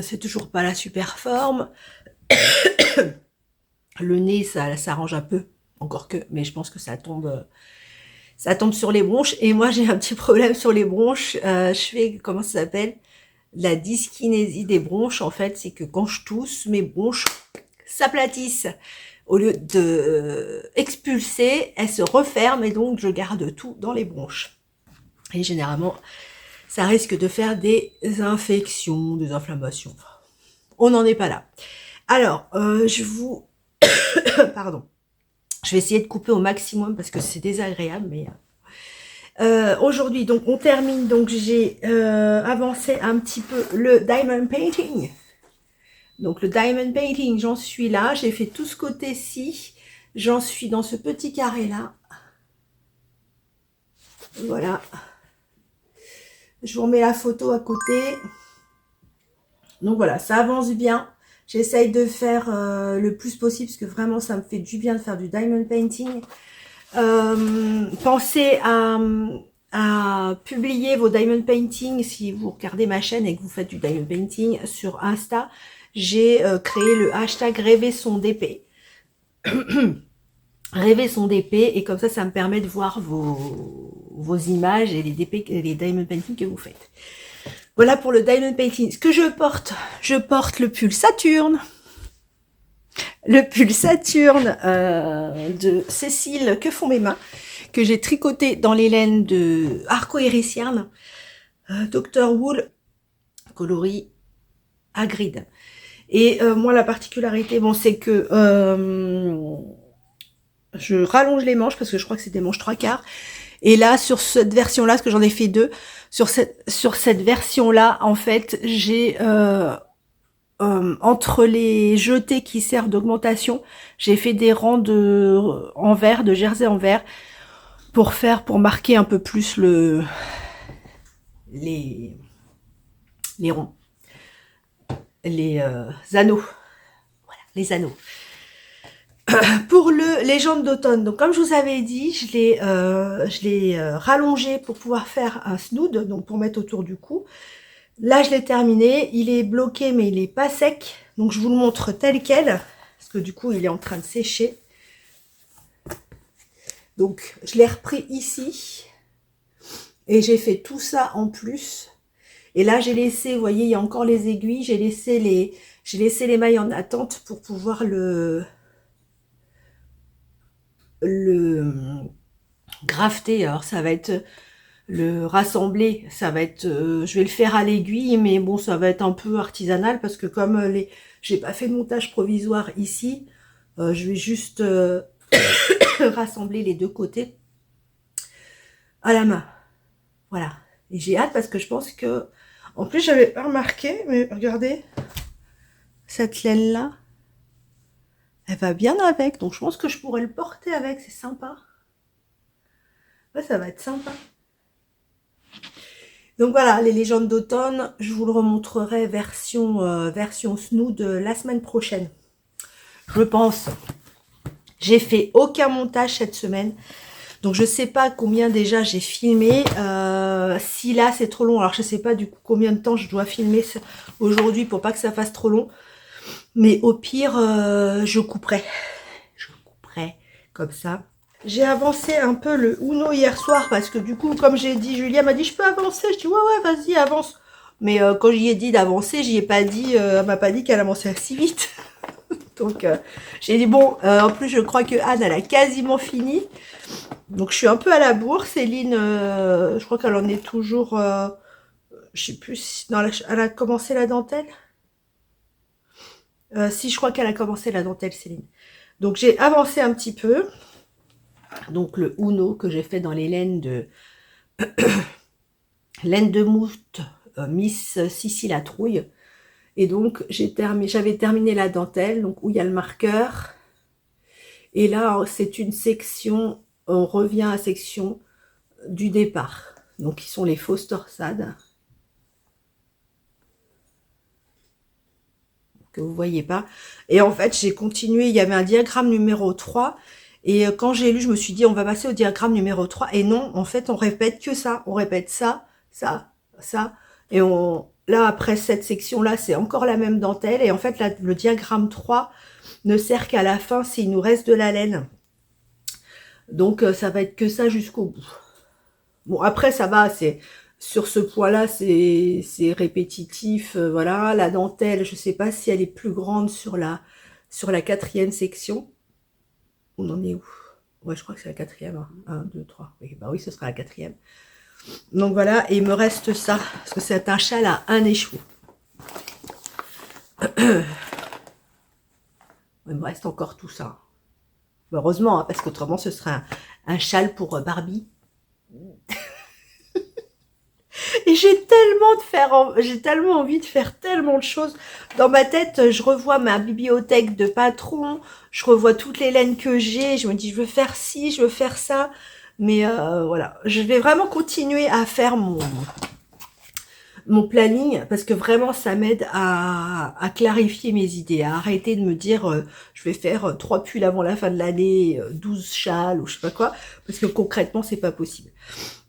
C'est toujours pas la super forme. Le nez, ça s'arrange un peu, encore que, mais je pense que ça tombe sur les bronches. Et moi, j'ai un petit problème sur les bronches. Je fais, comment ça s'appelle? La dyskinésie des bronches. En fait, c'est que quand je tousse, mes bronches s'aplatissent. Au lieu de expulser, elles se referment et donc je garde tout dans les bronches. Et généralement, ça risque de faire des infections, des inflammations. On n'en est pas là. Alors, pardon. Je vais essayer de couper au maximum parce que c'est désagréable, mais aujourd'hui, donc on termine. Donc j'ai avancé un petit peu le diamond painting. Donc le diamond painting, j'en suis là. J'ai fait tout ce côté-ci. J'en suis dans ce petit carré-là. Voilà. Je vous remets la photo à côté. Donc voilà, ça avance bien. J'essaye de faire le plus possible parce que vraiment ça me fait du bien de faire du diamond painting. Pensez à publier vos diamond painting si vous regardez ma chaîne et que vous faites du diamond painting sur Insta. J'ai créé le hashtag rêver son DP. Rêver son DP et comme ça me permet de voir vos images et les DP, les diamond painting que vous faites. Voilà pour le diamond painting. Ce que je porte le pull Saturne. Le pull Saturne de Cécile, que font mes mains, que j'ai tricoté dans les laines de Arco Iris Yarn, Dr. Wool, coloris Hagrid. Et moi, la particularité, bon, c'est que je rallonge les manches parce que je crois que c'est des manches 3/4. Et là, sur cette version-là, parce que j'en ai fait deux, sur cette version-là, en fait, j'ai entre les jetés qui servent d'augmentation, j'ai fait des rangs en verre, de jersey en verre, pour marquer un peu plus les ronds, les anneaux. Voilà, les anneaux. Pour le légende d'automne, donc comme je vous avais dit, je l'ai rallongé pour pouvoir faire un snood, donc pour mettre autour du cou. Là, je l'ai terminé. Il est bloqué, mais il n'est pas sec. Donc, je vous le montre tel quel. Parce que du coup, il est en train de sécher. Donc, je l'ai repris ici. Et j'ai fait tout ça en plus. Et là, j'ai laissé, vous voyez, il y a encore les aiguilles. J'ai laissé les mailles en attente pour pouvoir le grafter. Alors, ça va être... Le rassembler, ça va être, je vais le faire à l'aiguille, mais bon, ça va être un peu artisanal parce que comme j'ai pas fait de montage provisoire ici, je vais juste rassembler les deux côtés à la main. Voilà. Et j'ai hâte parce que je pense que, en plus, j'avais pas remarqué, mais regardez, cette laine-là, elle va bien avec, donc je pense que je pourrais le porter avec, c'est sympa. Ouais, ça va être sympa. Donc voilà, les légendes d'automne, je vous le remontrerai version snood la semaine prochaine. Je pense. J'ai fait aucun montage cette semaine. Donc je sais pas combien déjà j'ai filmé. Si là c'est trop long, alors je sais pas du coup combien de temps je dois filmer aujourd'hui pour pas que ça fasse trop long. Mais au pire, je couperai. Je couperai comme ça. J'ai avancé un peu le Uno hier soir parce que du coup, comme j'ai dit, Julia m'a dit je peux avancer. Je dis ouais, vas-y, avance. Mais quand j'y ai dit d'avancer, j'y ai pas dit, elle m'a pas dit qu'elle avançait si vite. Donc j'ai dit bon, en plus je crois que Anne elle a quasiment fini. Donc je suis un peu à la bourre. Céline, je crois qu'elle en est toujours, je sais plus, si, non, elle a commencé la dentelle. Si, je crois qu'elle a commencé la dentelle, Céline. Donc j'ai avancé un petit peu. Donc le Uno que j'ai fait dans les laines de laine de moute Miss Sissi la Trouille. Et donc j'avais terminé la dentelle, donc où il y a le marqueur. Et là c'est une section, on revient à la section du départ. Donc qui sont les fausses torsades. Que vous voyez pas. Et en fait j'ai continué, il y avait un diagramme numéro 3. Et quand j'ai lu, je me suis dit, on va passer au diagramme numéro 3. Et non, en fait, on répète que ça. On répète ça, ça, ça. Et là, après cette section-là, c'est encore la même dentelle. Et en fait, là, le diagramme 3 ne sert qu'à la fin s'il nous reste de la laine. Donc, ça va être que ça jusqu'au bout. Bon, après, ça va. Sur ce point-là, c'est répétitif. Voilà, la dentelle, je sais pas si elle est plus grande sur la 4e section. On en est où? Ouais, je crois que c'est la 4e. 1, 2, 3. Oui, bah oui, ce sera la 4e. Donc voilà, et il me reste ça. Parce que c'est un châle à un écheveau. Il me reste encore tout ça. Heureusement, hein, parce qu'autrement, ce serait un châle pour Barbie. Et j'ai tellement envie de faire tellement de choses. Dans ma tête, je revois ma bibliothèque de patron, je revois toutes les laines que j'ai, je me dis je veux faire ci, je veux faire ça. Mais voilà, je vais vraiment continuer à faire mon planning parce que vraiment ça m'aide à clarifier mes idées, à arrêter de me dire je vais faire 3 pulls avant la fin de l'année, 12 châles ou je sais pas quoi, parce que concrètement c'est pas possible.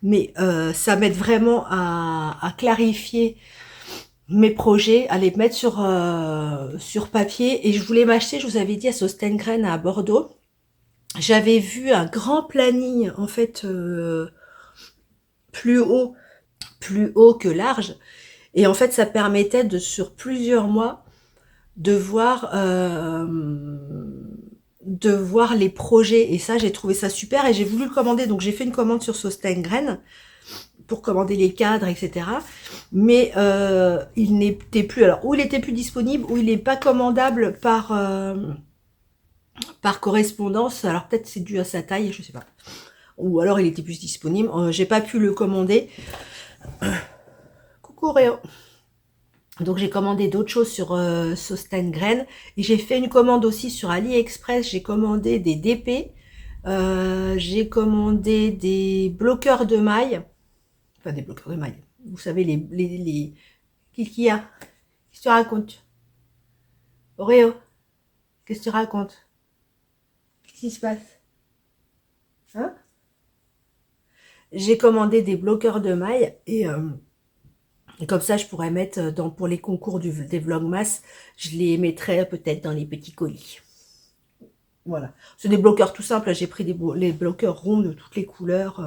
Mais ça m'aide vraiment à clarifier mes projets, à les mettre sur papier. Et je voulais m'acheter, je vous avais dit, à Sostengren à Bordeaux. J'avais vu un grand planning, en fait, plus haut que large. Et en fait, ça permettait sur plusieurs mois de voir les projets. Et ça, j'ai trouvé ça super et j'ai voulu le commander. Donc, j'ai fait une commande sur Sostengren pour commander les cadres, etc. Mais il n'était plus... Alors, ou il était plus disponible, ou il n'est pas commandable par correspondance. Alors, peut-être c'est dû à sa taille, je sais pas. Ou alors, il était plus disponible. J'ai pas pu le commander. Coucou Réo. Donc j'ai commandé d'autres choses sur Sostengren et j'ai fait une commande aussi sur AliExpress. J'ai commandé des DP, j'ai commandé des bloqueurs de mailles, enfin des bloqueurs de mailles. Vous savez qu'est-ce qu'il y a? Qu'est-ce que tu racontes? Oreo, qu'est-ce que tu racontes? Qu'est-ce qui se passe? Hein? J'ai commandé des bloqueurs de mailles et comme ça, je pourrais mettre pour les concours des Vlogmas, je les mettrais peut-être dans les petits colis. Voilà. C'est des bloqueurs tout simples. J'ai pris les bloqueurs ronds de toutes les couleurs.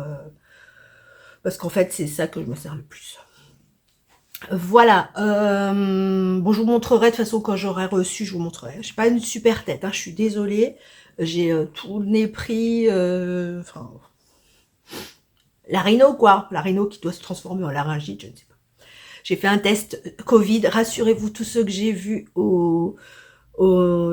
Parce qu'en fait, c'est ça que je me sers le plus. Voilà. Bon, je vous montrerai de toute façon quand j'aurai reçu, je vous montrerai. J'ai pas une super tête, hein, je suis désolée. J'ai tout le nez pris. Enfin, la rhino, quoi. La rhino qui doit se transformer en laryngite, je ne sais pas. J'ai fait un test Covid. Rassurez-vous, tous ceux que j'ai vus au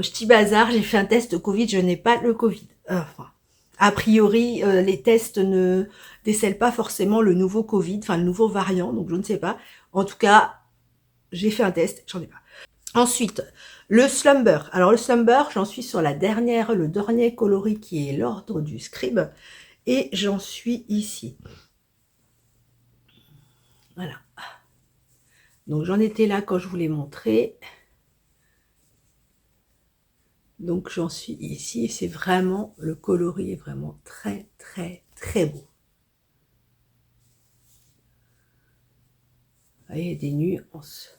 Ch'ti Bazar, j'ai fait un test Covid. Je n'ai pas le Covid. Enfin, a priori, les tests ne décèlent pas forcément le nouveau Covid, enfin le nouveau variant, donc je ne sais pas. En tout cas, j'ai fait un test, j'en ai pas. Ensuite, le Slumber. Alors le Slumber, j'en suis sur le dernier coloris qui est l'ordre du scribe. Et j'en suis ici. Voilà. Donc j'en étais là quand je vous l'ai montré. Donc j'en suis ici et c'est vraiment, le coloris est vraiment très très très beau. Vous voyez, il y a des nuances.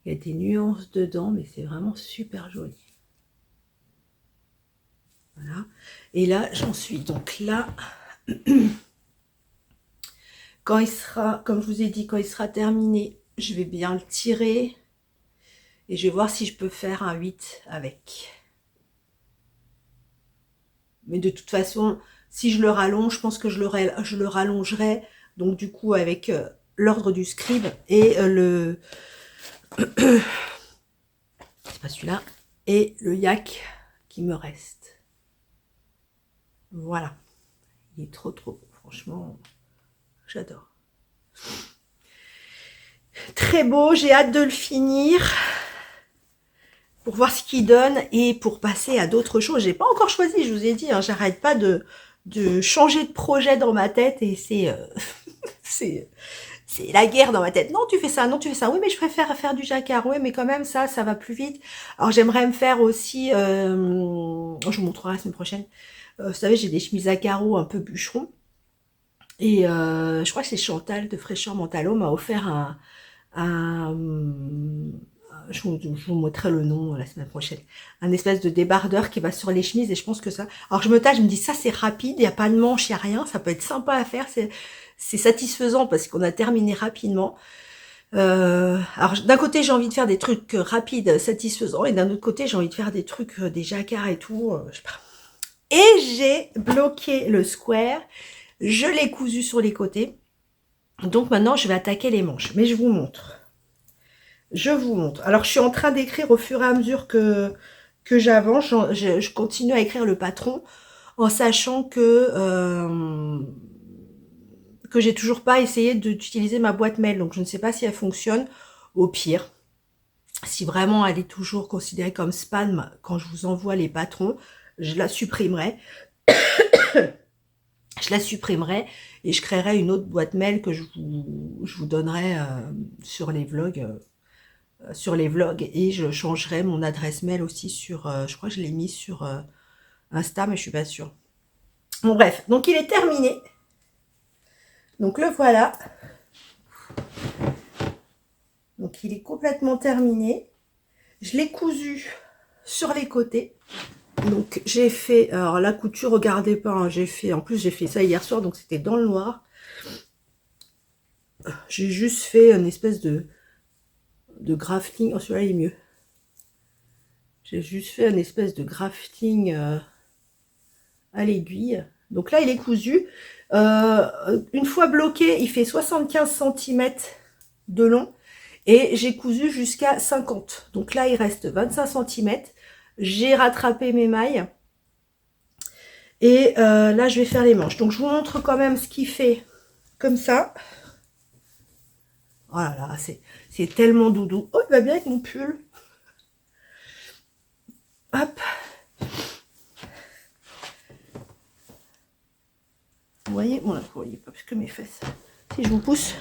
Il y a des nuances dedans, mais c'est vraiment super joli. Voilà. Et là, j'en suis donc là. Quand il sera, comme je vous ai dit, quand il sera terminé, je vais bien le tirer. Et je vais voir si je peux faire un 8 avec. Mais de toute façon, si je le rallonge, je pense que je le rallongerai. Donc du coup, avec l'ordre du scribe et le... c'est pas celui-là. Et le yak qui me reste. Voilà. Il est trop beau. Franchement, j'adore. Très beau. J'ai hâte de le finir. Pour voir ce qu'il donne et pour passer à d'autres choses. J'ai pas encore choisi, je vous ai dit, hein, j'arrête pas de changer de projet dans ma tête et c'est c'est la guerre dans ma tête. Non, tu fais ça, non, tu fais ça. Oui, mais je préfère faire du jacquard. Oui, mais quand même, ça va plus vite. Alors, j'aimerais me faire aussi, je vous montrerai la semaine prochaine. Vous savez, j'ai des chemises à carreaux un peu bûcheron. Et je crois que c'est Chantal de Fraîcheur Mentalo m'a offert je vous montrerai le nom la semaine prochaine. Un espèce de débardeur qui va sur les chemises et je pense que ça... Alors je me tâche, je me dis ça c'est rapide, il n'y a pas de manche, il n'y a rien, ça peut être sympa à faire, c'est satisfaisant parce qu'on a terminé rapidement. Alors d'un côté j'ai envie de faire des trucs rapides, satisfaisants et d'un autre côté j'ai envie de faire des trucs, des jacquards et tout, je sais pas. Et j'ai bloqué le square, je l'ai cousu sur les côtés. Donc maintenant je vais attaquer les manches, mais je vous montre. Je vous montre. Alors, je suis en train d'écrire au fur et à mesure que j'avance. Je continue à écrire le patron en sachant que j'ai toujours pas essayé d'utiliser ma boîte mail. Donc, je ne sais pas si elle fonctionne. Au pire, si vraiment elle est toujours considérée comme spam quand je vous envoie les patrons, je la supprimerai. Je la supprimerai et je créerai une autre boîte mail que je vous donnerai sur les vlogs. Et je changerai mon adresse mail aussi sur, je crois que je l'ai mis sur Insta, mais je suis pas sûre. Bon bref, donc il est terminé. Donc le voilà. Donc il est complètement terminé. Je l'ai cousu sur les côtés. Donc j'ai fait, alors la couture, regardez pas, hein, en plus j'ai fait ça hier soir, donc c'était dans le noir. J'ai juste fait une espèce de grafting, oh celui-là il est mieux. J'ai juste fait une espèce de grafting à l'aiguille. Donc là il est cousu. Une fois bloqué, il fait 75 cm de long et j'ai cousu jusqu'à 50. Donc là il reste 25 cm. J'ai rattrapé mes mailles. Et là je vais faire les manches. Donc je vous montre quand même ce qu'il fait comme ça. Oh là là, c'est tellement doudou. Oh, il va bien avec mon pull. Hop. Vous voyez, bon là, vous voyez pas plus que mes fesses. Si je vous pousse.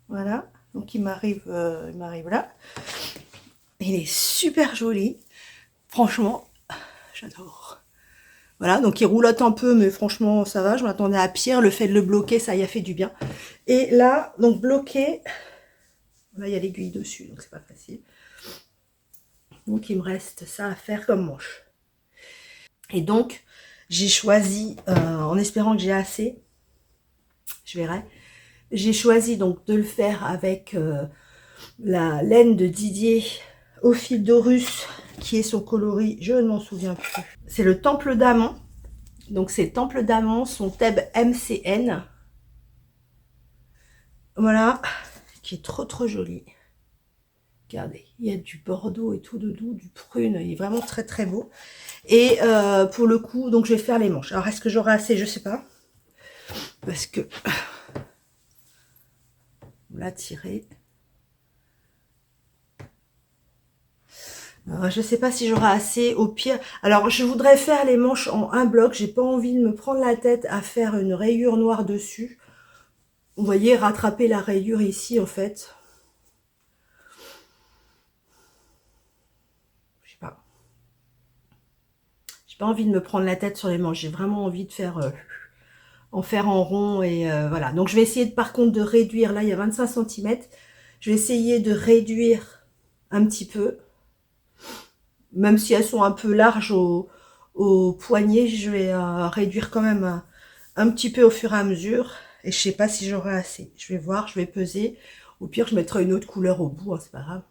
Voilà. Donc il m'arrive là. Il est super joli. Franchement, j'adore. Voilà, donc il roulotte un peu, mais franchement, ça va. Je m'attendais à pire. Le fait de le bloquer, ça y a fait du bien. Et là, donc bloqué. Là, il y a l'aiguille dessus, donc c'est pas facile. Donc, il me reste ça à faire comme manche. Et donc, j'ai choisi, en espérant que j'ai assez, je verrai. J'ai choisi donc de le faire avec la laine de Didier au fil d'Orus, qui est son coloris, je ne m'en souviens plus. C'est le Temple d'Amont. Donc, c'est Temple d'Amont, son Thèbes MCN. Voilà, qui est trop joli. Regardez, il y a du bordeaux et tout dedans, du prune, il est vraiment très beau. Et pour le coup, donc je vais faire les manches. Alors, est-ce que j'aurai assez? Je sais pas. Parce que... On l'a tiré. Je sais pas si j'aurai assez, au pire. Alors, je voudrais faire les manches en un bloc. J'ai pas envie de me prendre la tête à faire une rayure noire dessus. Vous voyez, rattraper la rayure ici, en fait. Je sais pas. J'ai pas envie de me prendre la tête sur les manches. J'ai vraiment envie de faire... en faire en rond et voilà. Donc, je vais essayer, par contre, de réduire. Là, il y a 25 cm. Je vais essayer de réduire un petit peu. Même si elles sont un peu larges au poignet, je vais réduire quand même un petit peu au fur et à mesure. Et je sais pas si j'aurai assez. Je vais voir, je vais peser. Au pire, je mettrai une autre couleur au bout, hein, c'est pas grave.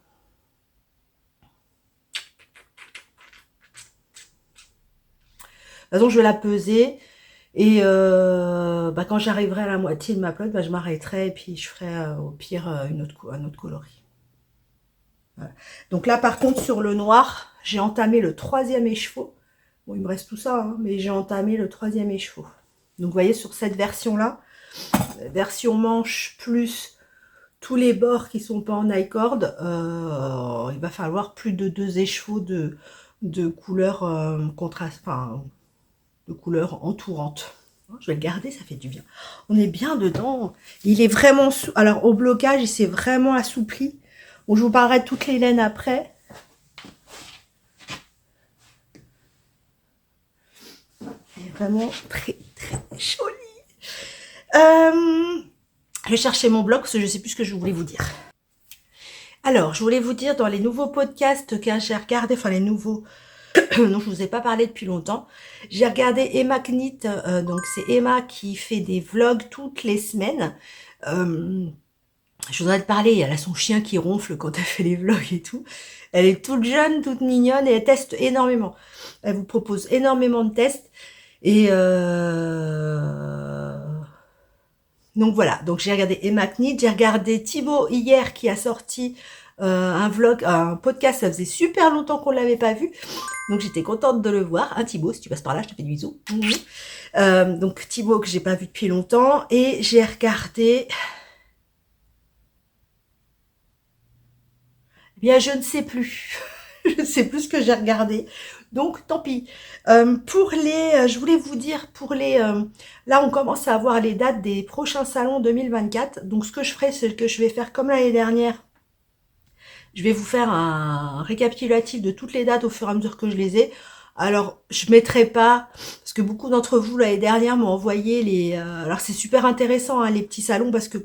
De toute façon, je vais la peser. Et quand j'arriverai à la moitié de ma pelote, je m'arrêterai et puis je ferai au pire un autre coloris. Voilà. Donc là, par contre, sur le noir, j'ai entamé le 3e écheveau. Bon, il me reste tout ça, hein, mais j'ai entamé le 3e écheveau. Donc, vous voyez, sur cette version-là, version manche plus tous les bords qui sont pas en I-cord, il va falloir plus de 2 écheveaux de couleur contraste, enfin, de couleur entourante. Je vais le garder, ça fait du bien. On est bien dedans. Il est vraiment... Alors, au blocage, il s'est vraiment assoupli. Bon, je vous parlerai de toutes les laines après. Il est vraiment très, très joli. Je vais chercher mon blog parce que je ne sais plus ce que je voulais vous dire. Alors, je voulais vous dire dans les nouveaux podcasts que j'ai regardés, enfin les nouveaux... dont je vous ai pas parlé depuis longtemps. J'ai regardé Emma Knit, donc c'est Emma qui fait des vlogs toutes les semaines. Je voudrais te parler, elle a son chien qui ronfle quand elle fait les vlogs et tout. Elle est toute jeune, toute mignonne et elle teste énormément. Elle vous propose énormément de tests. Et donc voilà, donc j'ai regardé Emma Knit, j'ai regardé Thibaut hier qui a sorti un vlog, un podcast, ça faisait super longtemps qu'on l'avait pas vu, donc j'étais contente de le voir. Hein, Thibaut, si tu passes par là, je te fais des bisous. Donc Thibaut que j'ai pas vu depuis longtemps, et j'ai regardé, eh bien je ne sais plus, je ne sais plus ce que j'ai regardé, donc tant pis. Pour les, je voulais vous dire, pour les, là on commence à avoir les dates des prochains salons 2024, donc ce que je ferai, c'est que je vais faire comme l'année dernière. Je vais vous faire un récapitulatif de toutes les dates au fur et à mesure que je les ai. Alors, je mettrai pas, parce que beaucoup d'entre vous l'année dernière m'ont envoyé les... alors, c'est super intéressant, hein, les petits salons, parce que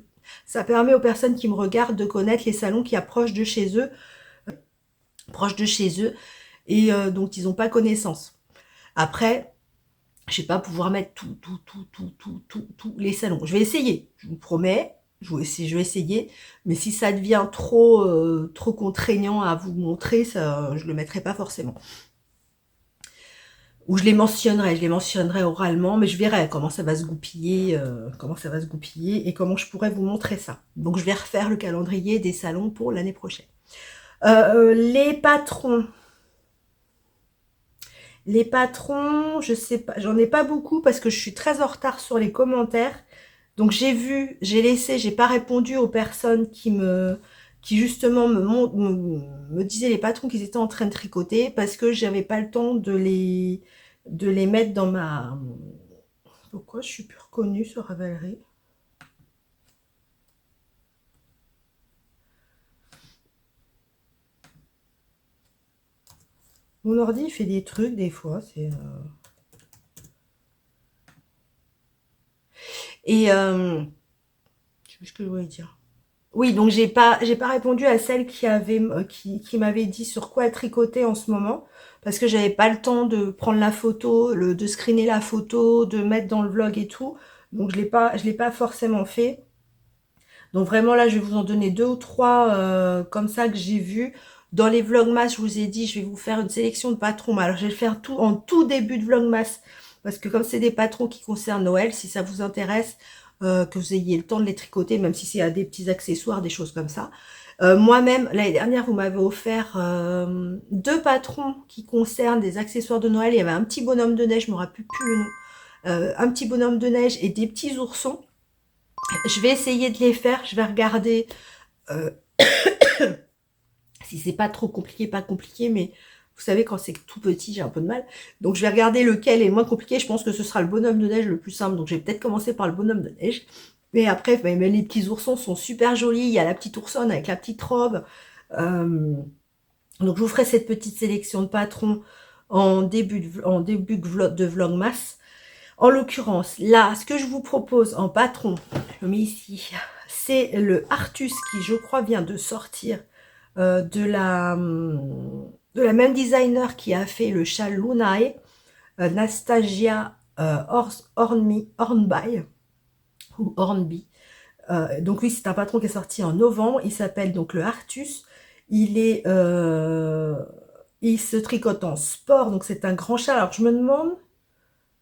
ça permet aux personnes qui me regardent de connaître les salons qui approchent de chez eux, et dont ils n'ont pas connaissance. Après, je vais pas pouvoir mettre tous les salons. Je vais essayer, je vous promets. Je vais essayer, mais si ça devient trop contraignant à vous montrer, ça, je le mettrai pas forcément. Ou je les mentionnerai oralement, mais je verrai comment ça va se goupiller, et comment je pourrais vous montrer ça. Donc je vais refaire le calendrier des salons pour l'année prochaine. Les patrons, je sais pas, j'en ai pas beaucoup parce que je suis très en retard sur les commentaires. Donc j'ai pas répondu aux personnes qui justement me disaient, les patrons, qu'ils étaient en train de tricoter, parce que j'avais pas le temps de les mettre dans ma... Pourquoi je suis plus reconnue sur Ravelry? Mon ordi il fait des trucs des fois, c'est... Et je sais plus ce que je voulais dire. Oui, donc j'ai pas répondu à celle qui m'avait dit sur quoi tricoter en ce moment, parce que j'avais pas le temps de prendre la photo, de screener la photo, de mettre dans le vlog et tout. Donc je l'ai pas forcément fait. Donc vraiment là, je vais vous en donner 2 ou 3 comme ça que j'ai vu. Dans les vlogmas, je vous ai dit, je vais vous faire une sélection de patrons. Alors je vais le faire tout en tout début de vlogmas, parce que comme c'est des patrons qui concernent Noël, si ça vous intéresse, que vous ayez le temps de les tricoter, même si c'est à des petits accessoires, des choses comme ça. Moi-même, l'année dernière, vous m'avez offert 2 patrons qui concernent des accessoires de Noël. Il y avait un petit bonhomme de neige, je ne me rappelle plus le nom. Un petit bonhomme de neige et des petits oursons. Je vais essayer de les faire, je vais regarder si c'est pas trop compliqué, pas compliqué, mais vous savez, quand c'est tout petit, j'ai un peu de mal. Donc, je vais regarder lequel est le moins compliqué. Je pense que ce sera le bonhomme de neige le plus simple. Donc, je vais peut-être commencer par le bonhomme de neige. Mais après, mais les petits oursons sont super jolis. Il y a la petite oursonne avec la petite robe. Donc, je vous ferai cette petite sélection de patrons en début de vlogmas. En l'occurrence, là, ce que je vous propose en patron, je le mets ici, c'est le Artus qui, je crois, vient de sortir de la même designer qui a fait le châle Lunae, Nastasia Hornby. Donc oui, c'est un patron qui est sorti en novembre. Il s'appelle donc le Artus. Il se tricote en sport, donc c'est un grand châle. Alors je me demande,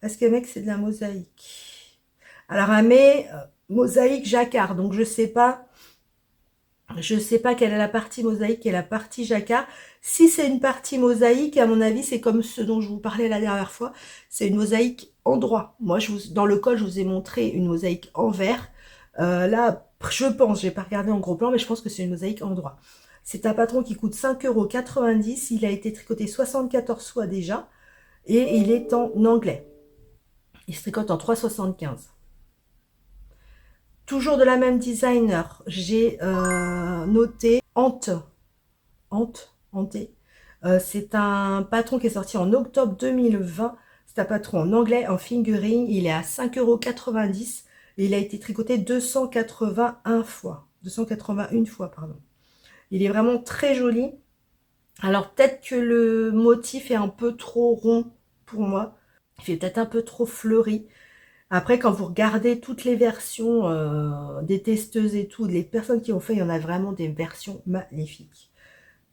est-ce que mec c'est de la mosaïque? Alors elle met mosaïque jacquard, donc je sais pas Je sais pas quelle est la partie mosaïque et la partie jacquard. Si c'est une partie mosaïque, à mon avis, c'est comme ce dont je vous parlais la dernière fois. C'est une mosaïque en droit. Moi, dans le col, je vous ai montré une mosaïque en vert. Là, je pense, j'ai pas regardé en gros plan, mais je pense que c'est une mosaïque en droit. C'est un patron qui coûte 5,90 €. Il a été tricoté 74 fois déjà. Et il est en anglais. Il se tricote en 3,75 €. Toujours de la même designer, j'ai noté Ante. C'est un patron qui est sorti en octobre 2020. C'est un patron en anglais, en fingering. Il est à 5,90 € et il a été tricoté 281 fois. 281 fois, pardon. Il est vraiment très joli. Alors peut-être que le motif est un peu trop rond pour moi. Il fait peut-être un peu trop fleuri. Après, quand vous regardez toutes les versions des testeuses et tout, les personnes qui ont fait, il y en a vraiment des versions magnifiques.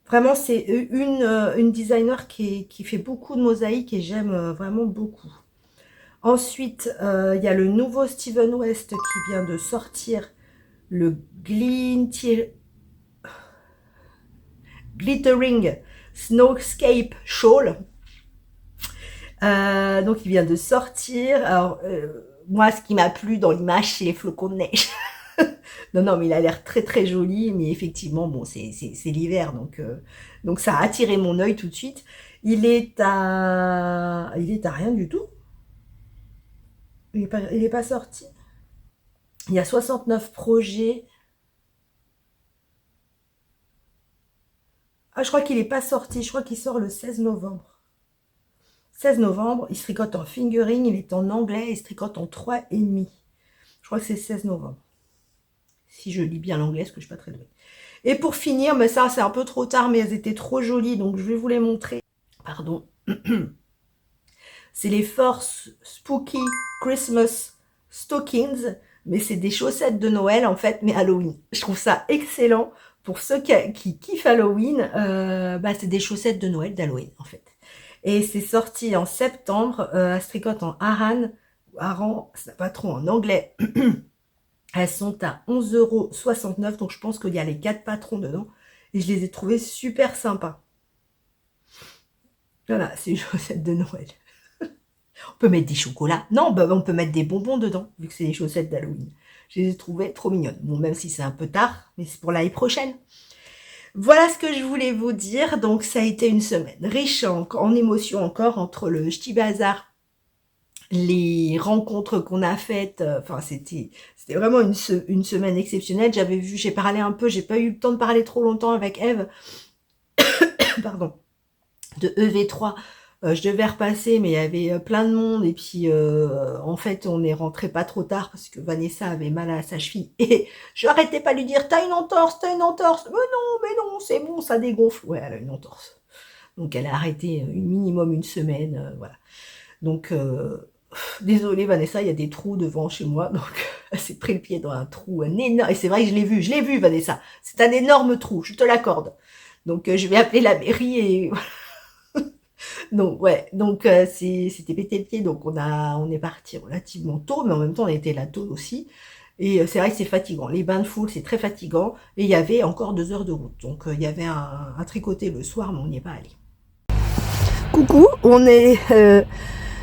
Vraiment, c'est une designer qui fait beaucoup de mosaïques et j'aime vraiment beaucoup. Ensuite, il y a le nouveau Steven West qui vient de sortir, le Glittering Snowscape Shawl. Donc il vient de sortir. Alors moi, ce qui m'a plu dans l'image, c'est les flocons de neige. non, mais il a l'air très très joli, mais effectivement, bon, c'est l'hiver, donc ça a attiré mon œil tout de suite. Il est à rien du tout. Il est pas sorti. Il y a 69 projets. Ah, je crois qu'il est pas sorti. Je crois qu'il sort le 16 novembre. 16 novembre, il se tricote en fingering, il est en anglais, il se tricote en 3,5. Je crois que c'est 16 novembre. Si je lis bien l'anglais, parce que je suis pas très douée. Et pour finir, mais ça c'est un peu trop tard, mais elles étaient trop jolies, donc je vais vous les montrer. Pardon. C'est les Force Spooky Christmas Stockings, mais c'est des chaussettes de Noël en fait, mais Halloween. Je trouve ça excellent. Pour ceux qui kiffent Halloween, c'est des chaussettes de Noël d'Halloween en fait. Et c'est sorti en septembre, à tricote en Aran, c'est pas trop en anglais. Elles sont à 11,69 €, donc je pense qu'il y a les 4 patrons dedans. Et je les ai trouvées super sympas. Voilà, c'est une chaussette de Noël. On peut mettre des chocolats. Non, on peut mettre des bonbons dedans, vu que c'est des chaussettes d'Halloween. Je les ai trouvées trop mignonnes. Bon, même si c'est un peu tard, mais c'est pour l'année prochaine. Voilà ce que je voulais vous dire. Donc, ça a été une semaine riche en émotions encore entre le Ch'ti Bazar, les rencontres qu'on a faites. Enfin, c'était vraiment une semaine exceptionnelle. J'ai parlé un peu, j'ai pas eu le temps de parler trop longtemps avec Eve. Pardon. De EV3. Je devais repasser, mais il y avait plein de monde. Et puis, en fait, on est rentré pas trop tard parce que Vanessa avait mal à sa cheville. Et je n'arrêtais pas de lui dire, t'as une entorse, t'as une entorse. Mais non, c'est bon, ça dégonfle. Ouais, elle a une entorse. Donc, elle a arrêté minimum une semaine. Voilà. Donc, désolée Vanessa, il y a des trous devant chez moi. Donc, elle s'est pris le pied dans un trou, un énorme. Et c'est vrai que je l'ai vu Vanessa. C'est un énorme trou, je te l'accorde. Donc, je vais appeler la mairie et voilà. Donc ouais, c'était pété le pied, donc on est parti relativement tôt, mais en même temps on était là tôt aussi. Et c'est vrai que c'est fatigant. Les bains de foule, c'est très fatigant. Et il y avait encore 2 heures de route. Donc il y avait un tricoté le soir, mais on n'y est pas allé. Coucou, on est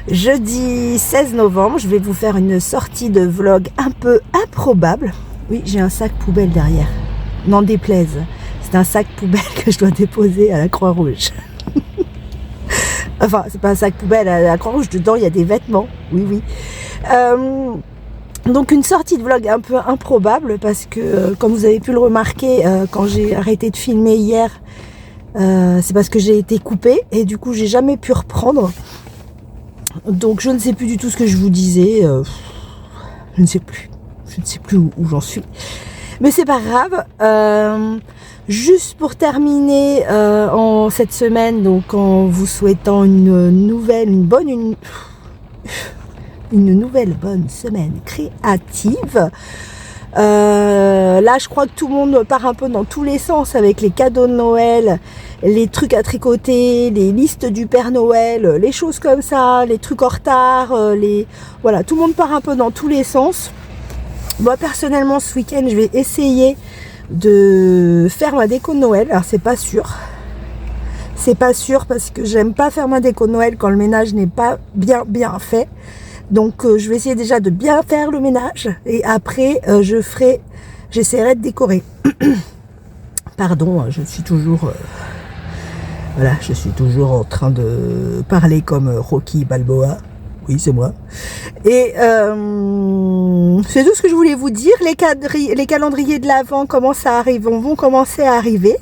jeudi 16 novembre. Je vais vous faire une sortie de vlog un peu improbable. Oui, j'ai un sac poubelle derrière. N'en déplaise. C'est un sac poubelle que je dois déposer à la Croix-Rouge. Enfin, c'est pas un sac poubelle à la Croix-Rouge, dedans il y a des vêtements, oui. Donc une sortie de vlog un peu improbable parce que, comme vous avez pu le remarquer, quand j'ai arrêté de filmer hier, c'est parce que j'ai été coupée et du coup j'ai jamais pu reprendre. Donc je ne sais plus du tout ce que je vous disais, je ne sais plus où j'en suis. Mais c'est pas grave. Juste pour terminer en cette semaine, donc en vous souhaitant une nouvelle bonne semaine créative. Là, je crois que tout le monde part un peu dans tous les sens avec les cadeaux de Noël, les trucs à tricoter, les listes du Père Noël, les choses comme ça, les trucs en retard, voilà, tout le monde part un peu dans tous les sens. Moi, personnellement, ce week-end, je vais essayer de faire ma déco de Noël. Alors c'est pas sûr. C'est pas sûr parce que j'aime pas faire ma déco de Noël quand le ménage n'est pas bien fait. Donc je vais essayer déjà de bien faire le ménage et après j'essaierai de décorer. Pardon, je suis toujours voilà, je suis toujours en train de parler comme Rocky Balboa. Oui, c'est moi. Et c'est tout ce que je voulais vous dire. Les calendriers de l'Avent vont commencer à arriver.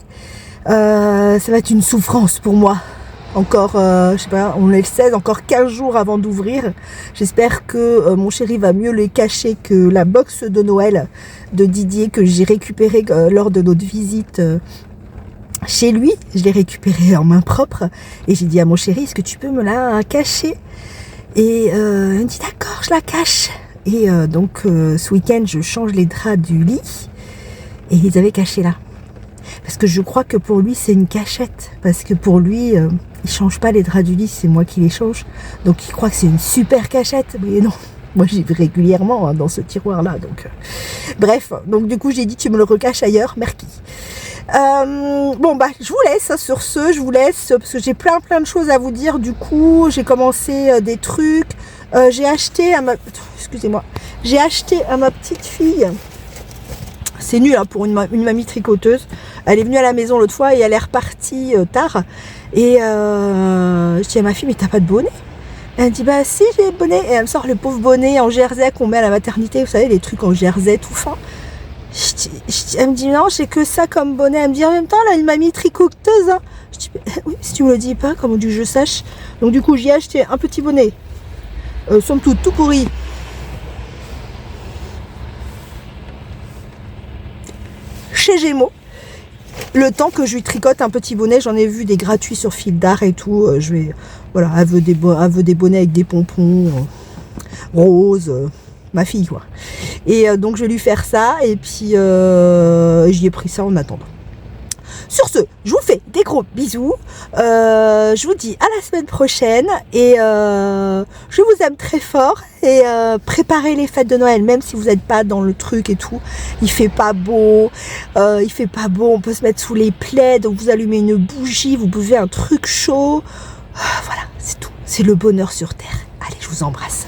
Ça va être une souffrance pour moi. Encore, je sais pas, on est le 16, encore 15 jours avant d'ouvrir. J'espère que mon chéri va mieux les cacher que la box de Noël de Didier que j'ai récupérée lors de notre visite chez lui. Je l'ai récupérée en main propre et j'ai dit à mon chéri, est-ce que tu peux me la cacher? Et il me dit d'accord, je la cache. Et donc ce week-end, je change les draps du lit et ils avaient caché là. Parce que je crois que pour lui, c'est une cachette. Parce que pour lui, il change pas les draps du lit, c'est moi qui les change. Donc il croit que c'est une super cachette. Mais non, moi j'y vais régulièrement dans ce tiroir-là. Donc bref, donc du coup j'ai dit tu me le recaches ailleurs, merci. Bon bah je vous laisse sur ce, je vous laisse parce que j'ai plein de choses à vous dire. Du coup j'ai commencé des trucs, j'ai acheté à ma petite fille. C'est nul hein, pour une mamie tricoteuse. Elle est venue à la maison l'autre fois et elle est repartie tard. Et je dis à ma fille, mais t'as pas de bonnet? Elle me dit, bah si j'ai le bonnet. Et elle me sort le pauvre bonnet en jersey qu'on met à la maternité. Vous savez, les trucs en jersey tout fin. Elle me dit, non, j'ai que ça comme bonnet. Elle me dit, en même temps, elle a une mamie tricoteuse. Hein. Je dis, oui, si tu me le dis pas, comment que je sache. Donc du coup, j'y ai acheté un petit bonnet. Somme toute, tout pourri. Chez Gémeaux, le temps que je lui tricote un petit bonnet, j'en ai vu des gratuits sur Fil d'Art et tout. Je vais, voilà, elle veut des bonnets avec des pompons roses, ma fille quoi. Et donc je vais lui faire ça et puis j'y ai pris ça en attendant. Sur ce, je vous fais des gros bisous. Je vous dis à la semaine prochaine et je vous aime très fort et préparez les fêtes de Noël, même si vous n'êtes pas dans le truc et tout. Il fait pas beau, on peut se mettre sous les plaids, donc vous allumez une bougie, vous buvez un truc chaud. Voilà, c'est tout. C'est le bonheur sur terre. Allez, je vous embrasse.